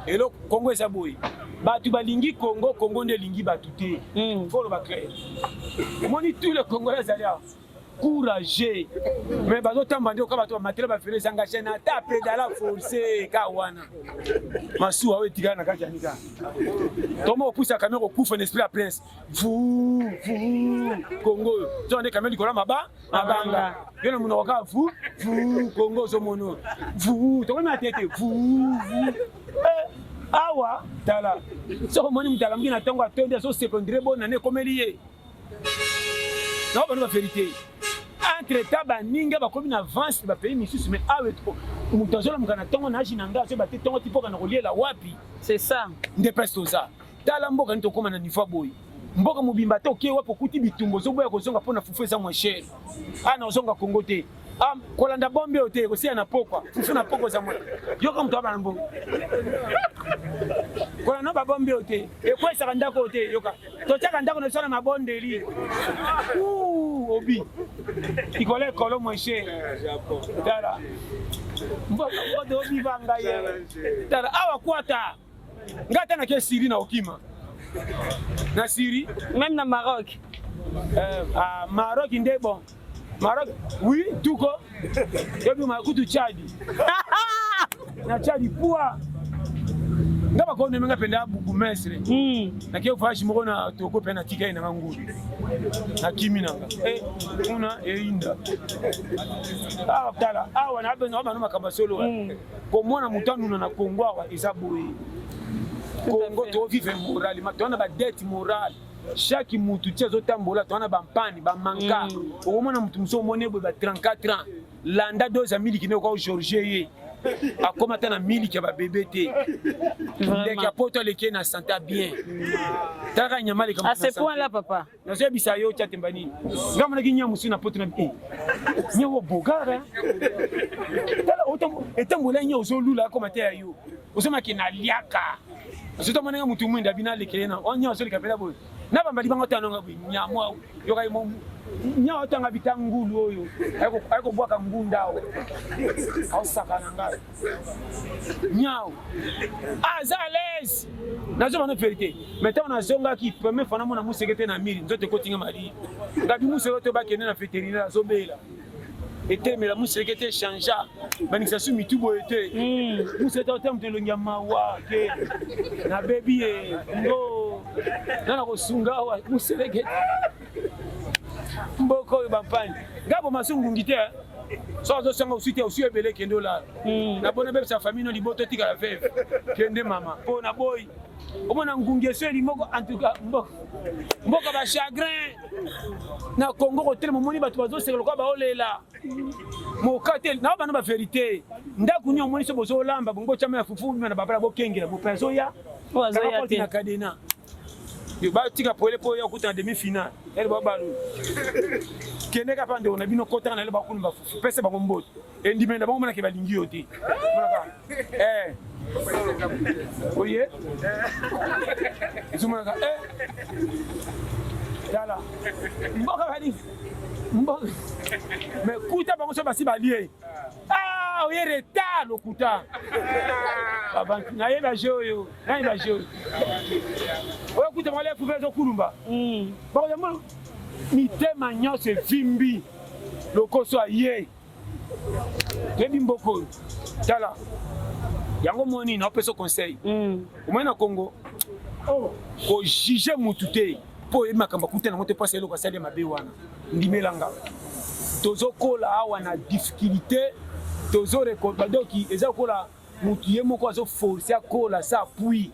elo Congo eza boy batu balingi Congo nde lingi batu te faut le clair omoni tout le Congolais allez encouragé. Mais bazo tamba ndio kama to matela ba fele sanga chaîne ata pedala forcer ka wana. Masu awe tigana kati anika. Tomo poussa caméra au coup en esprit la prince. Vous Congo. Zo ndé caméra dikola mabanga. Yona muno ka vous Congo zo mono. Vous to ma tete vous. Awa tala. So moni mtala mgina tango atonde so secondaire bona ne komelié. Non, pas la vérité. Entre temps, ninga ba komi na avance ba pays misusu mais awe to. Mutazola mukana tongo na jinanga so ba te tongo tipo kana relier la wapi.
C'est ça.
Nde presto za. Tala mboka nito koma na niveau boy. Mboka mobimba to ke wapo kuti bitumbo zo boya ko zonga pona fufu za mo cher. Ana zonga Kongo te. Kolanda bombe ote ko si ana pokwa. Fufu na poko za mo. Yo comme to ba mbo. Kolanda ba bombe ote. E kwa sa ndako ote yoka. To chaka ndako na sona mabondeli. Obi. Ikole kolo mo cher. Tala. Mboka de obi vanga ye. Tala awa kwata. Ngata na ke Syrie na okima. Na Syrie,
même na Maroc.
Maroc inde bon. Maroc, oui, tout quoi. Yobi ma kutu Tchad. Na Tchad poa. Ngaba ko ne menga penda buku mesre. Na ke fashi mo na toko pena tika ina ngulu. Na kimi nanga. Una inda. Tala, wana abe no manuma kamba solo. Ko mona mutanu na Kongo wa ezaboyi. Congo to vivre moral, mais tu as ba dette morale. Chaque mutu tiezo tambola, tu as ba mpani, ba manka. Au moment où mutu mso mone ba 34 ans. Landa 2 amis qui ne ko Georgie. A commenter na miliki ba bébé té. Dès que poto le qui na santé bien. Taka nyama le comme ça.
À ce point là papa.
Na zo bisa yo tcha tembani. Ngam na ginya musu na poto na bi. Nyo bogara. Tala otam etambola nyo zo lula commenter yo. Osoma ki na liaka. Surtout mon ami tout le monde a bien les on y a seul capella boy. Na ba mbali bango tano ngabi nyamo yo kai mo nya otanga bitangulu oyo ayiko bwaka ngunda o ausaka nanga nyao azales nazo bana vérité maintenant on a zonga qui permet fana mona musekete na miri nzote kotinga mari ngabi musekete ba kene na vétérinaire azobela était mais la musique était changée banisa su mitubo était musete otem de lonyama wa ke na baby ngo na ko sunga wa museke mboko yo bampani ngabo masungu ngite so zo sanga usite usi ebele kendo la na bona bebe sa famille no liboto tika la veuve kende mama po na boy omona ngungi so limoko en tout cas mboka ba chagrin na Congo ko tele momoni batu bazo sekelo kwa ba olela mokatel na bana ba vérité ndaku nyo moni so bozo lamba bongo chama ya fufu na babala bokengela bo peso ya
wazo ya te
na kadena yo ba tika pole po ya kuta demi finale ele ba balu kende ka pande on a bino kota na le ba kunu ba fufu pese ba ngombo endimenda ba ngomana ke ba lingi yote oye zuma ka dala mboka bali mboka mais kuta bango so basi balie oye retard lokuta avant na yeba joyo na yeba joyo oye kuta mole fuve zo kulumba ba yamo ni tema nyose vimbi lokoso aye tebi mboko dala yango moni na peso conseil au moins na Congo ko juger mutu te po e makamba kuta na moto passer le conseil de mabe wana ndimelanga tozo kola awa na difficulté tozo record doki eza kola mutu ye moko azo forcer kola sa puis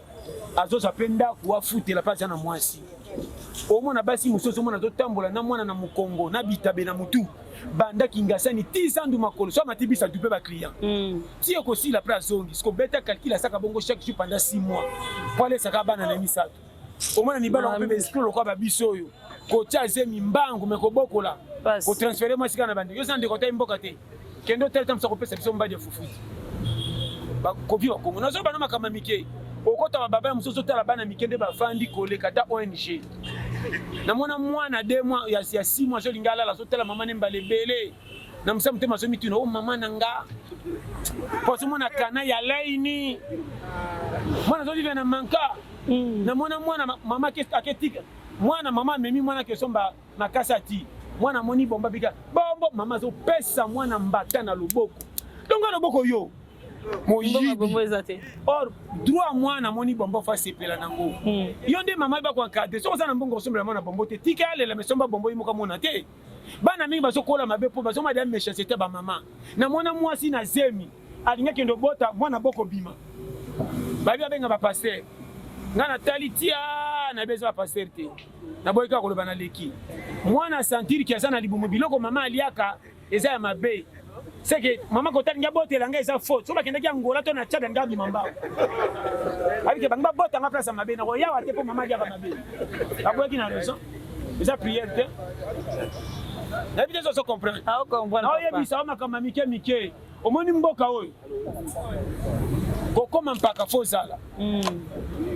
azo zapenda kwa fuite la page na mwasi au moins na basi musoso mona zo tambola na mwana na mukongo na bitabe na mutu banda kingasani 10 ans du makolo so matibisa dupe ba client ti ko si la place zongi sko beta calcul saka bongo chaque jour pendant 6 mois pour aller saka bana na misato au moins ni bala on peut escrow ko ba biso yo ko chaze mimbangu meko bokola ko transférer moi sika na bandi yo sande ko ta mboka te kendo tel temps ko pesa biso mbadi fufu ba ko viwa Kongo na zo bana makama mike okota ba baba musoso tala bana mikende ba fandi koleka ta ONG na mwana mwana 2 mois ya 6 mois je lingala la sotela mama ne mbalebele na msa mtema so mitino o mama nanga poso mwana kana ya laini mwana zo vivre na manka na mwana mama ke aketika mwana mama memi mwana ke somba makasa ti mwana moni bomba bika bombo mama zo pesa mwana mbata na loboko donc loboko yo moyibi or droit mwana moni bombo fa sepela nango yo nde mama ba kwa kade so za na mbongo sombela mwana bombo te tika lela mesomba bombo yimoka mona te bana mingi bazokola mabe po bazoma dia méchanceté ba mama na mwana mwasi na zemi alinga kendo bota mwana boko bima babi abenga ba pasteur ngana talitia na bezo ba pasteur te na boyika koloba na leki mwana sentir ki azana libumu biloko mama aliaka eza ya mabe c'est que maman kotali nga botela nga eza faute so bakendaki angola to na tchada nga bimamba avec banga bota nga place mabe na roya wate po mama aliaka mabe aboyaki na raison eza prière te na bide zo comprendre
ah comprendre
ah yebisa makama mike mike omoni mboka oyo kokoma mpaka fozala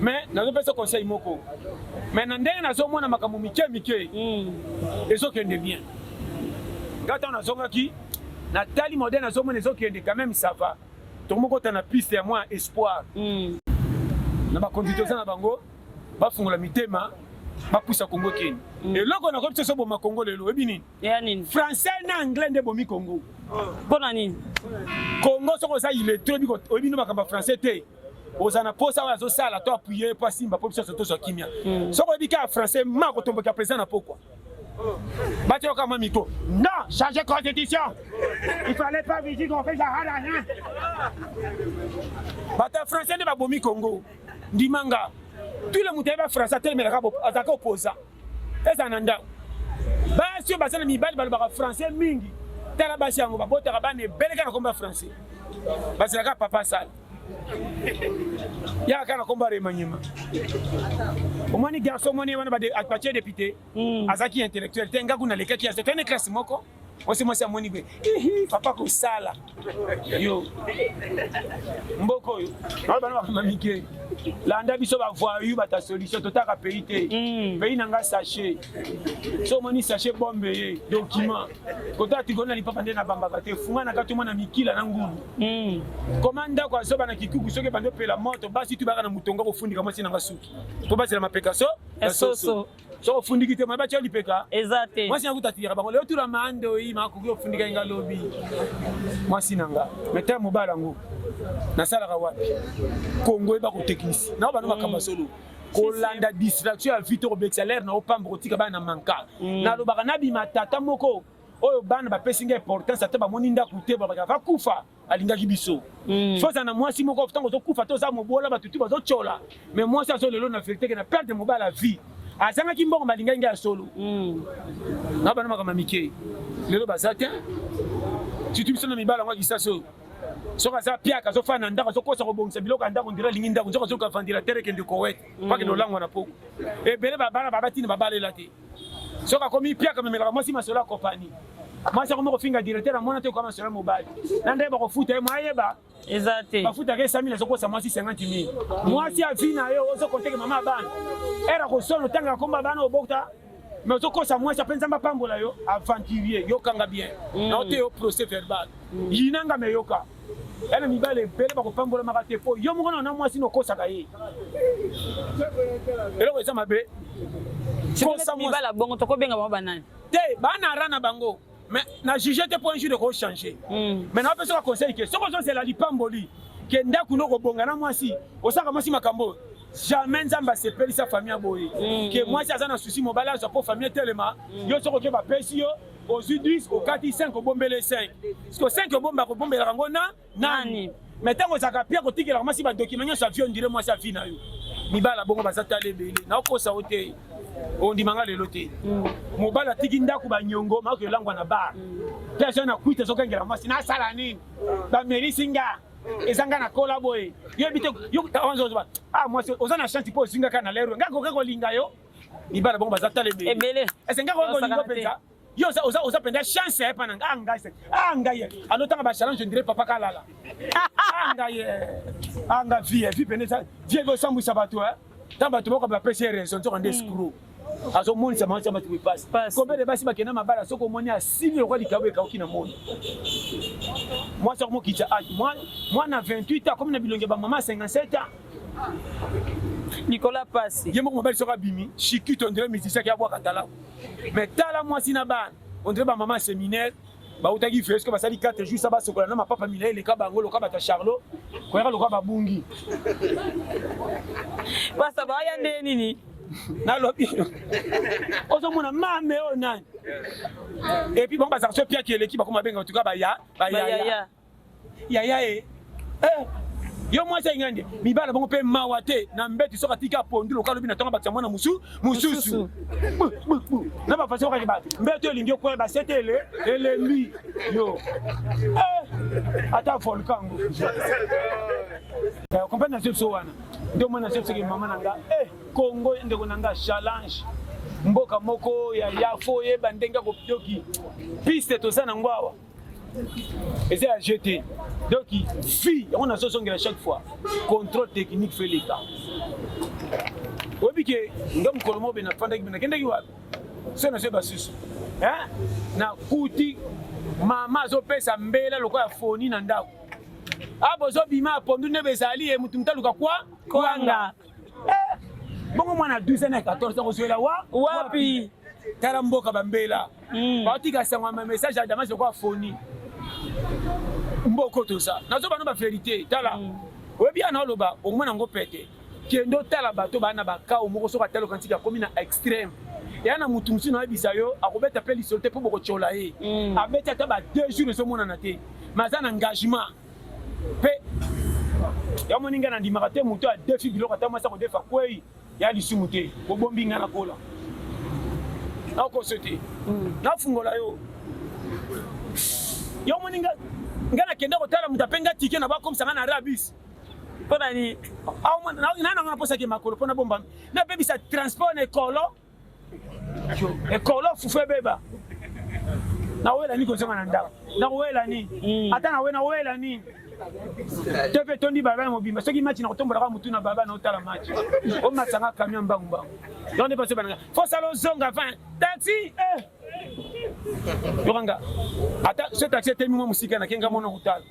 mais nazopesa conseil moko mais na ndenge nazomona makambo mike mike ezokende bien ngata nazongaki na tali modèle nazomona ezokende quand même ça va tomokota na piste ya moi espoir na bakonditeur na bango bafungola mitema bapusa Congo keni eloko na kopisa so boma Congo lelo ebini
ya nini
français na anglais nde bomi Congo
pona nini
Congo soko sa il est trop biko ebini makamba français te ozana posa wa zo sala to appuyer pas simba popisa so to so kimia soko ebika français ma ko tomboka président na pokwa Bateau comme micro. Non, changer constitution. Il fallait pas dire qu'on fait ça à rien. Bateau français ne va pas Congo. Dimanga. Tout le monde est français tel mais attaque opposant. Et ça nanda. Ba sur basana mi bal français mingi. Tala basi yango ba bota ba ne beleka na komba français. Basi la papa sale. Ya kana komba remanyema. Omoni garçon moni wana ba apache député azaki intellectuel tenga kuna leka ki azatene classe moko osi mwasi amoni be papa ko sala yo mboko yo bana ba mamike landa biso ba voyu ba ta solution totaka pays te pays nanga sachet so moni sachet bombe ye document kota tikona ni papa ndena bamba te funga na katu mwana mikila na ngulu komanda kwa so bana kikuku soke bando pela moto basi tu baka na mutonga ko fundika mwasi nanga suki to basi la mapeka so
soso
so fundiki te maba cha lipeka
exacte
mwasi nanga tatira bango leo tula mando yi ma ko fundika nga lobi mwasi nanga meta mobala ngo na sala ka wapi Congo eba ko technique na bana makamba solo kolanda distraction ya vito obexalaire na opamba kotika bana manka na lobaka na bi matata moko oyo bana ba pesinga importance ata ba moni ndako te ba va kufa alingaki biso foza na mwasi moko tango zo kufa to za mobola batutu bazo chola mais mwasi azo lelo na vérité que na perdre mobala vie azanga kimbongo balinga inga solo na bana makama mike lelo bazate tu biso na mibala ngwa kisaso soka za piaka zo fana ndako zo kosa kobongisa biloko ndako ndira lingi ndako zo zo ka ventilateur ke ndiko wet pa ke no langwa na poko e bele babala babatini babalela te soka komi piaka memela mwasi masola compagnie mwasi ko moko finga directeur amona te ko masola mobile na ndeba ko futa e mwayeba
exacte
bafuta ke 5000 zo kosa mwasi 50000 mwasi avina yo zo konteke mama bana era ko solo tanga komba bana obokta mais zo kosa mwasi apenza mbapambola yo aventurier yo kanga bien na ote yo procès verbal yinanga meyoka ela mibale bele bakopambola makate po yo moko na mwasi no kosa kaye eloko eza mabe
kosa mibala bongo tokobenga bango banani
te bana rana bango mais na juger te pour un jour de ko changer mais na personne conseil que soko zo c'est la lipamboli ke ndaku no ko bonga na mwasi osaka mwasi makambo jamais nzamba sepeli sa famille aboye ke mwasi azana souci mobala za po famille telema yo soko ke ba pesi yo au 10 au 4 5 au bombele 5 parce que 5 bomba ko bombela rango na nani mais tango zaka pia ko tikela mwasi ba document sa vie on dirait mwasi a vie na yo mibala bongo bazata lebele na ko sa hotel on dit manga lelo te mobala tiki ndaku ba nyongo ma ko langwa na bar personne na kuita zokengela mwasi na sala nini ba merisinga ezanga na kola boy yo bite yo tawanzo ba ah mwasi ozana chance po singa kana lero ngako ko linga yo mibala bongo bazata lebele
ebele
esenga ko lingo penza yo oza penda chance ya pana anga ye anotanga ba challenge ndire papa kalala anga vie peneza vie go sambu sabato tamba to ko ba pese raison to rendre escroc azo moni sama sama tu passe combien de basi bakena mabala soko moni a 6 000 ko likawe ka okina moni moi ça mo kicha moi na 28 ans comme na bilonge ba mama 57 ans
Nicolas Passi
yemo ko mobile soka bimi chiki to ndire musicien ki abwa katala mais tala moi sina ban on dirait maman séminaire bautaki fait ce que basali 4 jours ça va se kola na papa milai le kabango le kabata Charlot ko yaka le kababungi
basa ba ya nde nini
na lobi ozo mona mame o nani et puis bon basa so pia ki l'équipe comme benga en tout cas ba ya yo moi c'est ngande mibala bongo pe mawate na mbeti soka tika pondu lokalo lobi na tonga bakisa mwana mususu na ba façon ka ba mbeti olingi ko ba setele elembi yo ata volcango comprendre ce wana ndio mwana sasa ke mama nanga Congo ndeko nanga challenge mboka moko ya foye bandenga ko pioki piste to sana ngwawa et c'est à jeter. Donc, fille, on a ce son à chaque fois. Contrôle technique fait l'État. Vous voyez que nous avons fait un peu de temps. C'est un peu de temps. Na kuti, maman a fait sa mbela, le quoi foni nanda. Abozo bima pondu ne bezali et mutumta luka quoi? Kwanga. Bon, moi, on a 12 ans et 14 ans, on se là, wapi. Taramboka bambela. Batika sangwa message à Damas, le quoi foni. Mboko tout ça nazo bana ba vérité tala oyebi ana loba au moins ngo pété kendo tala bato bana ba ka o moko soka talo kantika komi na extrême et ana mutu musu na yebisa yo akobeta pe lisote po boko chola ye abeta ta ba 2 jours so mona na te mazana engagement pe ya moninga na ndimaka te mutu a défi biloko ta masa ko defa kwei ya lisumu te ko bombi ngana kola na ko sote na fungola yo moninga ngana kenda kotala mutapenga tike na ba comme ça na rabis pona ni au na na posa ke makolo pona bomba na bebi sa transport ekolo fufe beba na wela ni ko sema na ndako na wela ni ata na wela ni tepe tondi baba mobimba soki match na kotombola ka mutu na baba na otala match o matsanga camion mbangba donc ne pas se bana faut salo zonga fin taxi Yoranga ata ce taxi temi mo musika na kenga mona kutala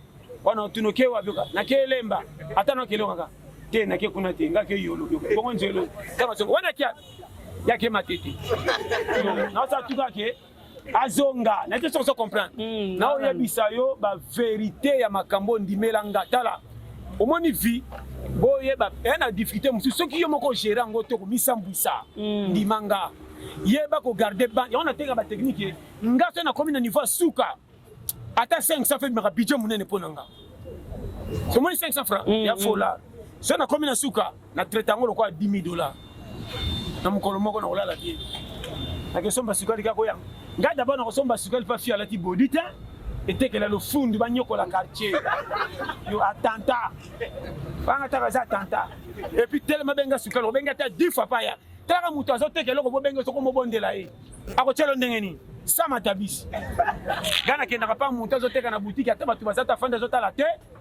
wana tunoke wa byoka na kelemba ata no kelonga te na ke kuna te ngake yolo bongo nzelo kama so wana kia yake matete na sa tuka ke azonga na te so comprendre na o yebisa yo ba vérité ya makambo ndimela ngatala omoni vi boye ba na difficulté musu soki yo moko gérer ngo to ko misambwisa ndimanga yeba ko garder ban on a tenga ba technique ngaso na komi na niveau suka ata 500 fait mera budget munene ponanga so mo 500 francs ya fola so na komi na suka na traitango lokwa $10,000 na mukolo moko na olala tie na ke somba suka dika ko yang nga d'abord na ko somba suka pa fi ala ti bodita était que là le fond du bagno la quartier yo attentat banga ta za attentat et puis tellement benga suka lo benga ta 10 fois pa ya tala mutu azoteke loko bo benga soko mo bondela ye ako chelo ndenge ni sama tabisi gana kenda pa mutu azoteka na boutique ata batu bazata fanda azotala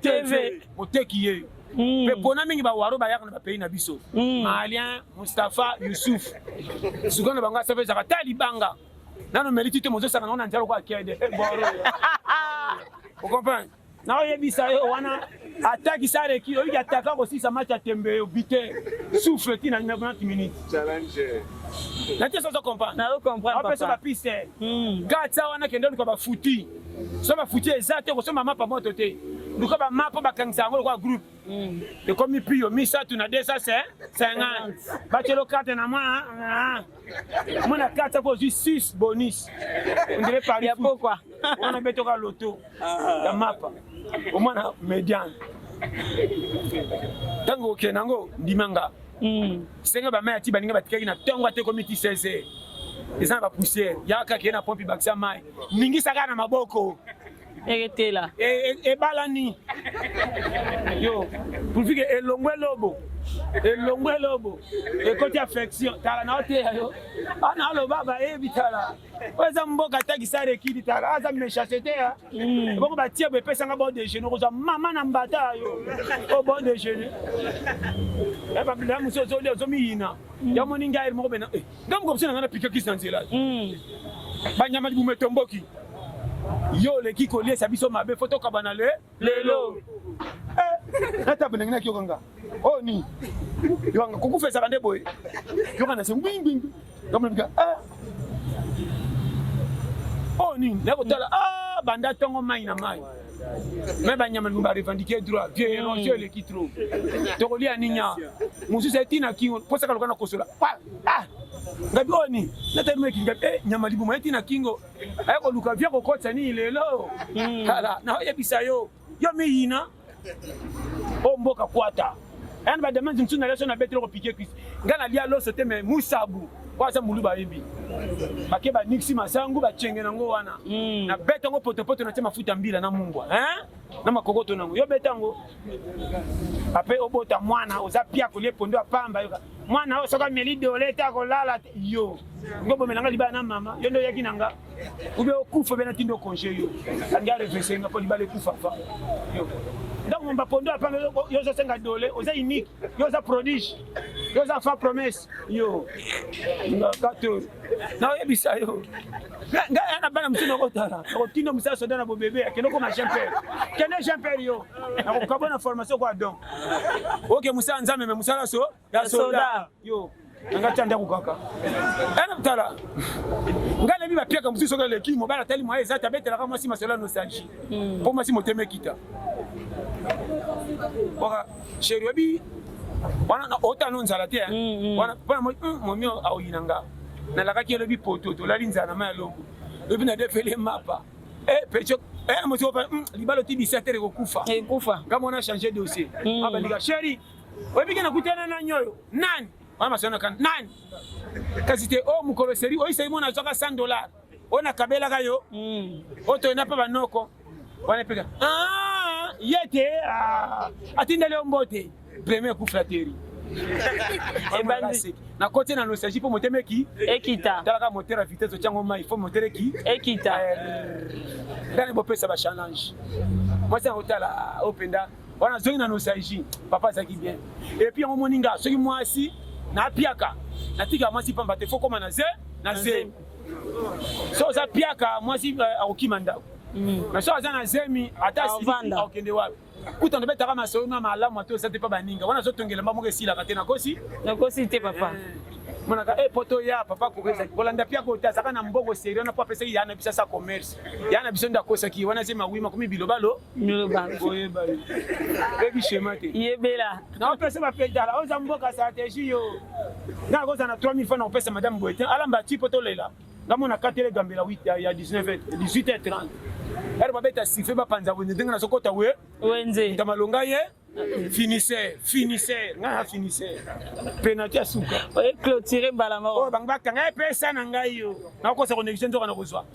TV oteki ye pe pona mingi ba waro ba yakana ba pays na biso Malien Mustafa Youssouf sugana banga sabe za talibanga nano meliti te mozo saka na njalo kwa kede boro vous comprenez na oyebisa yo wana attaque sare ki oyi attaque ko si sa match atembe yo bite souffle ti na 90 minutes challenge na te so comprendre
na comprendre
papa ça va piste gatsa wana kende ko ba futi so ba futi exact ko so mama pa moto te luka ba mapa ba kangisa ngo kwa groupe de comme pio misa tu na 250 ba chelo 4 na moi na 4 pour juste 6 bonus on dirait pas
ya pourquoi
on a beto ka loto ya mapa au moins na médiane tango kenango ndimanga senga ba mai ati baninga batikaki na tongo ate komiti 16 eza ba poussière ya ka kena pompi bakisa mai ningi saka na maboko
eretela
e balani yo pour que elongwe lobo e côté affection tala na ote yo ana lo baba e bitala weza mboka taki sare kidi tala aza mechasete ya boko batia be pesa nga bon déjeuner ko mama na mbata yo o bon déjeuner e ba bla muso zo le zo mi ina ya moninga mo bena ngam ko sina na pika kisanzela banyama di bumetomboki yo le ki kolie sabiso mabe photo kabana lelo nata benengina ki okanga oni yo nga kokufesa kande boy yo kana se wing wing kamulika Oh nini na kotala banda tongo mai na mai mais banyama nous ba revendiquer droit vieux érosion le kitro to kolia ninya musu setina kingo posa kaloka na kosola ngabi oni na terme kinga nyama libu mai tina kingo ay ko luka vieux ko kotsa ni lelo kala na ya bisayo yo miyina o mboka kwata yani ba demande ntuna leso na betelo ko piquer cuisse ngana lia loso te me musabu kwa sa muluba yebi bake ba nixi masangu ba chenge nango wana na beta ngo potopoto na tema futa mbila na mungwa na makokoto nango yo beta ngo ape obota mwana oza pia ko lepondo apamba yo mwana o soka meli doleta ko lala yo ngobo melanga liba na mama yo ndo yaki nanga ube okufa bena tindo konje yo angale vesenga ko libale kufa fa yo donc mon bapondo apamba yo zo senga dole oza unique yo za prodige yo za fa promesse yo ngakato na yebisa yo nga na bana mtino kotala ko tindo msa soda na bobebe akeno ko ma champion kene champion yo na ko kabona formation kwa don oke musa nzame me musala so ya soda yo nga tanda kukaka ana mtala ngana biba pia kamusi soka le kimo bana tali mwa ezata betela kama si masola nostalgie pour moi si moteme kita oka chérie bi wana na otano nzala te wana bana momio au inanga na la kaki le bi poto to la linza na ma longo le bi na defele mapa pecho mo so libalo ti 17 ko kufa kama on a changé dossier aba liga chérie obi kana kutana na nyoyo nani wana masona kan nani kasi te o mukolo seri o isai mona zoka $100 ona kabela kayo oto ina pa banoko wana peka yete atinda leo mbote premier coup flatterie na côté na nostalgie pour moteur qui
ekita
talaka moteur à vitesse chango mai faut moteur qui
ekita
dans bo pesa ba challenge moi c'est hôtela openda wana zongi na nostalgie papa zaki bien et puis on moninga soki moi si na piaka na tika moi si pamba te faut comme na ze so za piaka moi si akokimanda mais so za na zemi ata si okende wapi kuta ndo betaka maso na malamu ato sa te pa baninga wana zo tongela mamo esila ka te na kosi
te papa
monaka poto ya papa ko kesa kolanda pia ko tasaka na mbogo seri na pa pesa yana bisa sa commerce yana biso nda kosa ki wana sema wima kumi bilobalo oye bali bebi shemate
yebela
na pesa ba pedala oza mboka stratégie yo na ko za na 3000 francs na pesa madame Boetin alamba ti poto lela ngamona katele gambela 8 ya 18h30 elle va beta siffler ba panza wende denga na sokota
wenze
tamalonga ye finisseur nga finisseur penalty asuka
oye clôturer balama
oh banga kanga pesa na ngai yo na ko sa connexion to kana kozwa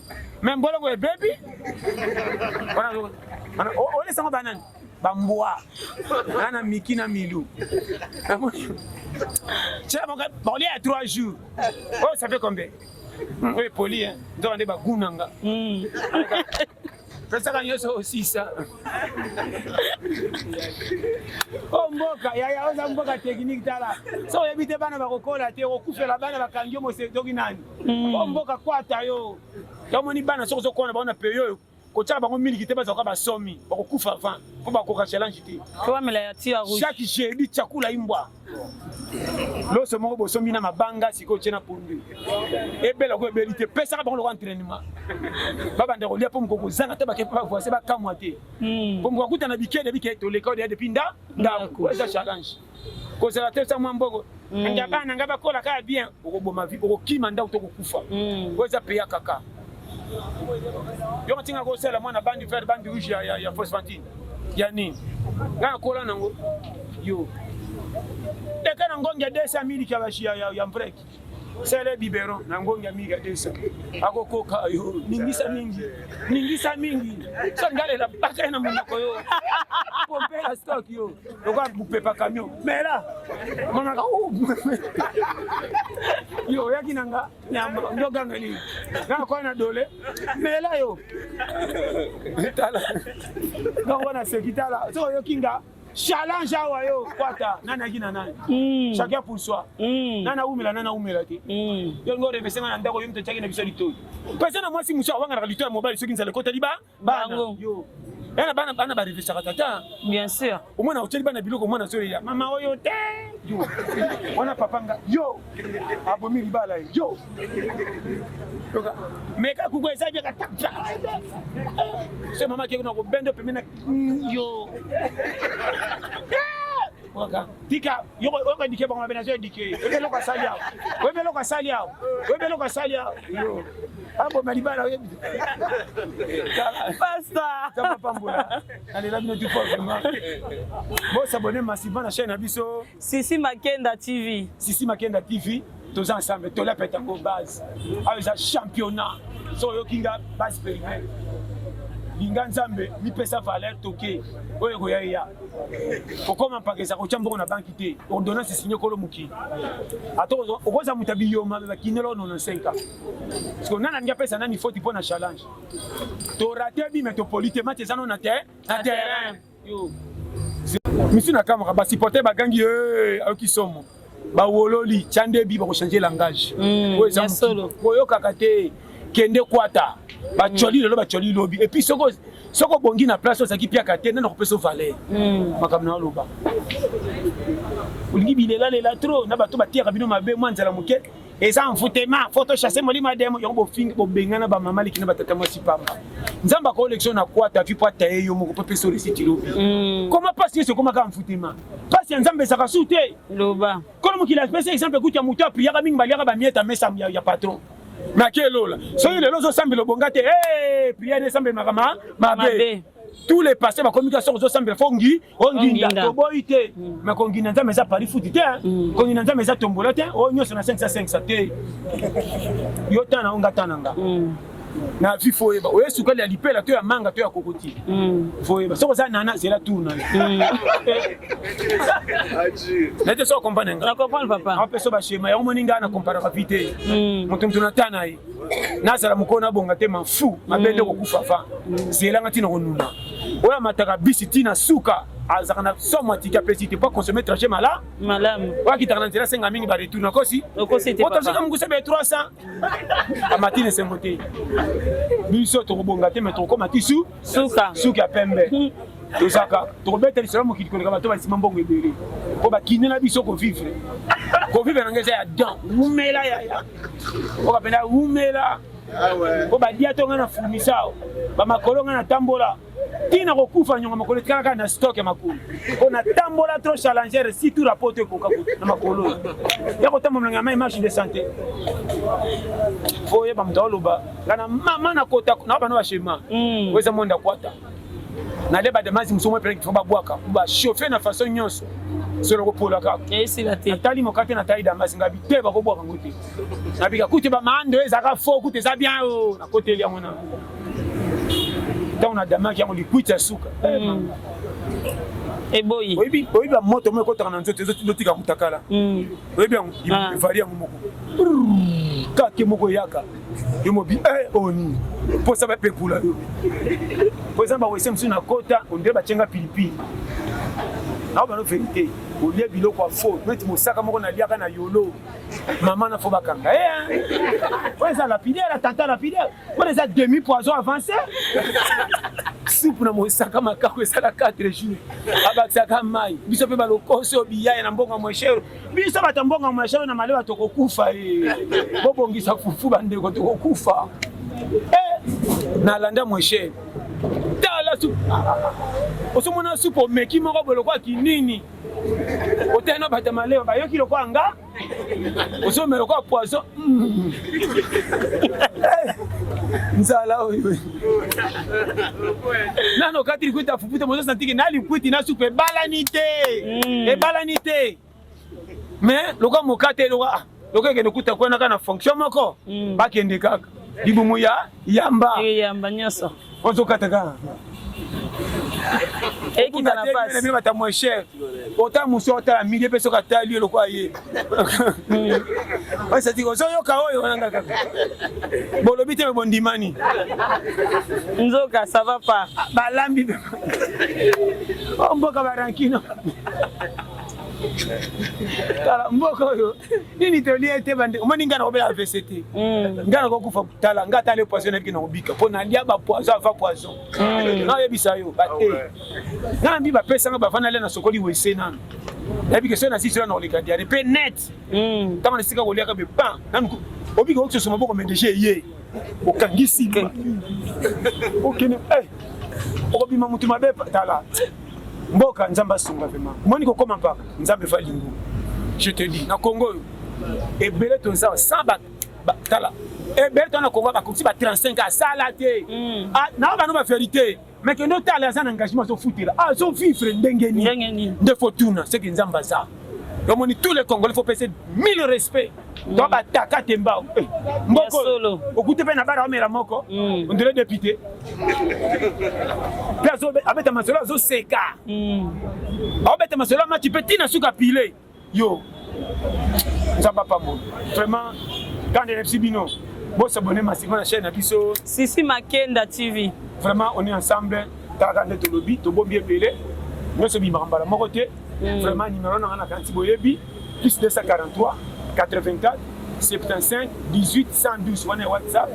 même bolongo e baby bana o le sanga banane bambwa ana mikina milu tiens mon gars bon il y a 3 jours oh ça fait combien oui poli hein donc on est ba gunanga pesa kanyo so osisa o mboka ya oza mboka technique tala so yebite bana bakokola te okufela bana bakangyo mo se doki nani o mboka kwata yo tomoni bana soko soko na peyo ko tsa bango miliki te bazoka basomi bakokufa avant po bakoka challenge te
ko bamela ya tia rouge
chaque jeudi chakula imbwa loso moko bosomi na mabanga siko chena pundu ebela ko ebelite pesa ka bango entraînement baba ndeko lia po mkoko zanga te bakepa ba voice ba kamwa te po mkoko kuta na bikede biketo le code depuis nda ko eza challenge ko sera te sa mwambogo ngabana ngaba kola ka bien okoboma vi okokima nda utokufa ko eza peya kaka yo matinga ko sela mwana bandi vert bandi rouge ya Phosphantine ya nini nga kola nango yo deka na ngonga 200,000 kabashi ya mbrek sele biberon na ngonga 200 akokoka yo ningisa mingi so ngale la baka na munako yo pompela stock yo lokwa bupepa camion mela mama ka yo yaki nanga nyamba ndoga ngani nga kwa na dole mela yo tala ngo na sekitala so yo kinga challenge awa yo kwata nana kina nani chacun pour soi nana umela te yo ngo revesenga na ndako yo mto chaki na biso litoyi pesa na mwasi musa wanga na litoyi mobile soki nzale kota liba bango yo yana bana ba revesaka tata
bien sûr
au moins na hôtel bana biloko mwana so ya mama oyo te yo. Wana papanga yo. Abomi libala yo. Mais quand vous eza bien ka. C'est maman qui est na ko bendo pemena yo. Waka tika yo ko dike ba mabena zo dike. Webelo ka salia. Webelo ka salia. Webelo ka salia. Yo. Abo malibala yo.
Pasta.
Ça va pas mbola. Allez là bino tu faut vraiment. Bon s'abonner massivement à la chaîne Abisso.
Sisi Makenda TV.
Sisi Makenda TV. Tous ensemble, tous les pétango base. Avec un championnat. So yo kinga base périmètre. Linga nzambe mi pesa valeur toké. Oyo ko ya. Comment pas que ça ko chambo na banque té. Ordonnance signé ko lo muki. Ato okoza mutabiyo ma ba kinelo 95 ans. Parce que nana ngia pesa nani faut pour na challenge. To raté bi mais to politement te zano na terrain. Yo. Misu na kamera ba supporter ba gangi ayoki somo. Ba wololi chandebi ba ko changer langage.
Oyo solo.
Oyo kakate kende kwata. Ba choli lelo ba choli lobi et puis soko bongi na place ça qui pia kate na ko peso valer. Makamna loba. Ulingi bilela lela trop na bato ba tira bino mabe mwanzala muke. Et ça en foutema photo chasser moli mademo yo bo fing bo bengana ba mama likina batata mwasi pamba. Nzamba ko election na kwata puis kwata yo moko pe peso resiti lobi. Comment passer ce comment ka en foutema? Parce nzambe ça ka souté.
Loba.
Comme qu'il a fait exemple écoute ya muta priya ka mingi baliaka ba mieta mesa ya patron. Makelola. Soyez les lozo sambi le bongate. Prière sambi makama mabe. Tous les passés ma communication aux sambi fongi, ongi to boité. Mais kongi nza meza pari foot te. Kongi nza meza tombola te. O nyoso na 500 te. Yo tana onga tananga. Na vi foyeba. O yesuka ya lipela to ya manga to ya kokoti. Foyeba. Soko za nana zela tourna. Nete so comprendre.
Na comprendre papa.
On peut so ba schéma ya moninga na comparer rapidité. Mutum tunatana yi. Nazala mukona bonga te mafu, mabende ko kufafa. Zela ngati na konuna. Oya mataka bisi tina suka. Azana somo tika pesite pas consommer trajet mala.
Malam.
Wa kitana nzela senga mingi ba retour na kosi.
Okosi te papa.
Otoka mungu sebe 300. Amatine sengote. Biso to bonga te metro ko matisu. Suka pembe. Osaka, to beta lisala mo kitiko ngaba to ba sima mbongo ebele. Ko ba kinela biso ko vivre. Ko vivre na ngeza ya dan. Umela ya. Ko ba pena umela. Ko ba dia to ngana fumisao. Ba makolo ngana tambola. Tina ko kufa nyonga makolo kaka na stock ya makolo. Ko na tambola trop challenger si tout rapporte ko kaku na makolo. Ya ko tambola ngama image de santé. Foye ba mtolo ba. Kana mama na kota na ba no ba shema. Weza monda kwata. Na leba de mazi msomo pele kifoba bwaka ba chauffer na façon nyonso solo ko pola ka
esi la te
tali mokate na taida mazi ngabi te ba ko bwaka ngote na bika kuti ba mando ezaka fo kuti za bien o na kote ya mona tauna dama ki ngoli kuita suka
eboyi
oyibi ba moto mo ko tana nzoto tika mutakala oyibi ya varia moko ka ke moko yaka yo bi oni po ça va pekula yo po ça ba wese msu na kota onde ba chenga pilipili na ba no vérité o lie biloko fo meti mosaka moko na liaka na yolo maman na fo bakanga po ça lapidaire la tata lapidaire po ça demi poison avancé soupe na mosaka makako ça la 4 jours abakisaka mai biso pe ba lokoso biya na mbonga mweshero biso batambonga mweshero na malewa tokokufa bobongisa fufu bandeko tokokufa na landa mweshero tala soupe osomona soupe meki moko boloko kinini otena bata malewa bayoki loko anga osomelo kwa poisson nzala oyo nano katiri kuita fuputa mozo santiki nali kuti na soupe ebalani te mais loko mokate loko kende kuta kwa na fonction moko bakende kaka libumu ya yamba
nyoso
ozo kataka
ekita na passe
na bata moins cher ota muso ota la milieu peso katali loko aye wasa tiko so yoka oyo nanga kaka bolobi te bondimani
nzoka ça va pas
balambi mboka barankino tala mboka oyo nini tolia te bande omoni ngana ko bela VCT ngana ko kufa tala ngata le poison ebiki na kobika po na lia ba poison va poison na yebisa yo ba te ngana mbi ba pesa nga ba vana le na sokoli wese nana ebiki so na sisira na olika diare pe net tama na sika kolia ka be pan nanu obiki ko soma boko mendeje ye okangisi okene okobima mutu mabe tala mboka nzamba sunga vraiment moni ko koma mpaka nzambe fa lingu je te dis na Congo ebele to za samba tala ebele to na Congo ba kuti ba 35 à sala te na ba no ba vérité mais que no tala za na engagement so futira so vivre ndengeni de fortuna c'est que nzamba za donc moni tous les Congolais faut passer 1000 respect to ba taka temba mboko okute pe na bara omera moko on dirait député plazo abeta masolo zo seka abeta masolo ma tu peux tina suka pile yo nzamba pa mo vraiment quand les Sibino bon s'abonner massivement à la chaîne abiso
Sisi Makenda TV
vraiment on est ensemble takande to lobby to bombi belé nous sommes bimambala moko te vraiment numéro na kanti boyebi plus 243 84 75 18 112 on est WhatsApp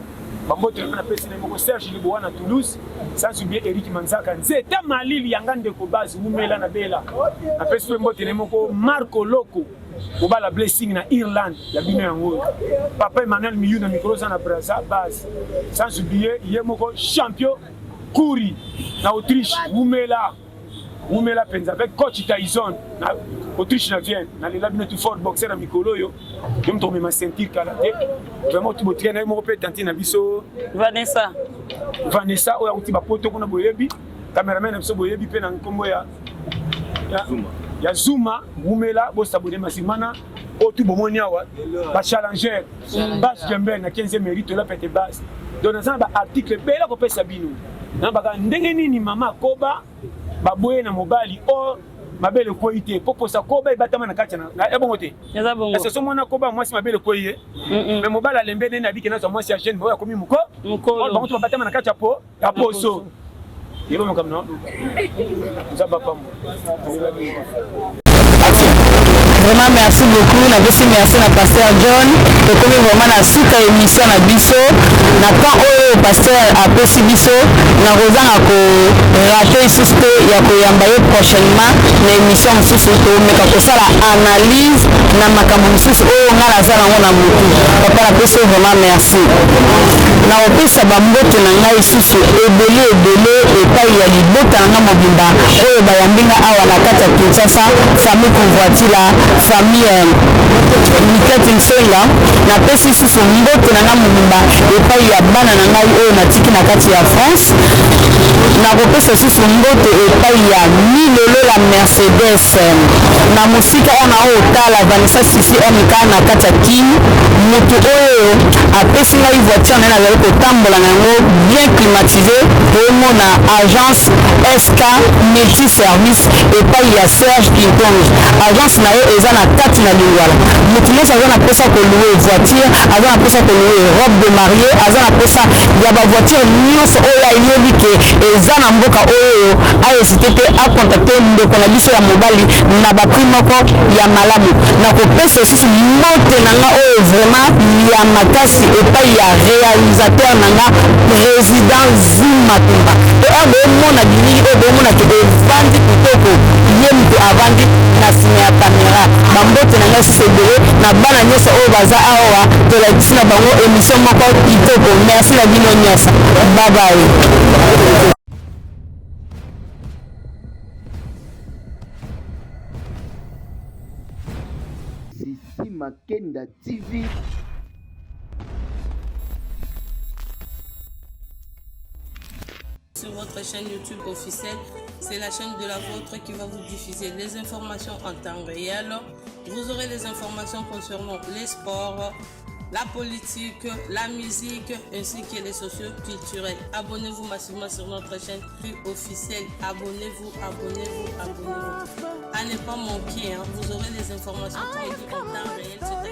bambo telefona pesi na moko Serge Liboa na Toulouse sans oublier Eric Manzaka nzeta malili yangande ko base mumela na bela na pesi mbo tele moko Marco Loco obala blessing na Irlande ya bino yango papa Emmanuel Miyu na micro na Brazza base sans oublier yemoko champion Kouri na Autriche mumela penza avec coach Tyson na Autriche na Vienne na lela bino tout fort boxer na mikolo yo dum to me sentir karaté vraiment tout botrainer mo pe tanti na biso
Vanessa
oya uti ba poto kuna boyebi cameraman na biso boyebi pe na nkombo ya Zuma mumela bo sabone masimana o tout bomoni awa ba challenger bas Jembe na 15e mérite la pete base donc dans ba article bela ko pesa bino na ba ndenge nini mama koba baboye na mobali o mabele koite poposa koba ibatama na kati na ebongo te
eza bongo
est-ce que mona koba mwasi mabele koye mais mobali alembe nene abiki na mwasi ya jeune boya komi muko bango to batama na kati ya poso yelo mokamno nzamba pamo
Vraiment merci beaucoup, merci à Pasteur John. Et comme vraiment la suite à l'émission à Bisso, na quand au Pasteur a Pessi Bisso, na Rosan a raté ici il y a koyambaye prochainement l'émission sous mais quand ça la analyse na makambo sous na la zala ngona mutu. Papa la Pessi vraiment merci. Na opesa bambote na ngai sous ebele et pas ya libota na mobimba oyo bayambinga awa na kata Kinshasa famille convoitile la famille Mikete Nsenga na pesi sous mbote na mobimba et pas ya bana na ngai oyo na tiki na kati ya France na opesa sous mbote et pas ya milolo la Mercedes na musika ona o tala Vanessa Sisi MK na kati ya King mutu oyo apesi ngai voiture na la kotambola nango bien climatisé pour na agence SK Multi Service et pas ya Serge Kimpong agence na eza na kati na lingwala mutu nyonso aza na pesa ko louer voiture aza na pesa ko louer robe de mariée aza na pesa ya ba voiture nyonso oyo ayebi ke eza na mboka oyo aesite te akontakte ndeko na biso ya mobali na baprix moko ya malamu na kopesa osusu mbote na nga oyo vraiment ya makasi epai ya réalisateur na nga président Zuma Tumba to abomona bilili oyo bomona ke evandi kitoko ye mutu avandi na nsima ya kamera bambote na nga sisebele na bana nyonso oyo baza awa tolakisi na bango émission moko kitoko merci na bino nyonso babaye.
Sisi Makenda TV.
Sur votre chaîne YouTube officielle, c'est la chaîne de la vôtre qui va vous diffuser les informations en temps réel. Vous aurez les informations concernant les sports, la politique, la musique ainsi que les sociaux culturels. Abonnez-vous massivement sur notre chaîne officielle. Abonnez-vous. À ne pas manquer, vous aurez les informations en temps réel.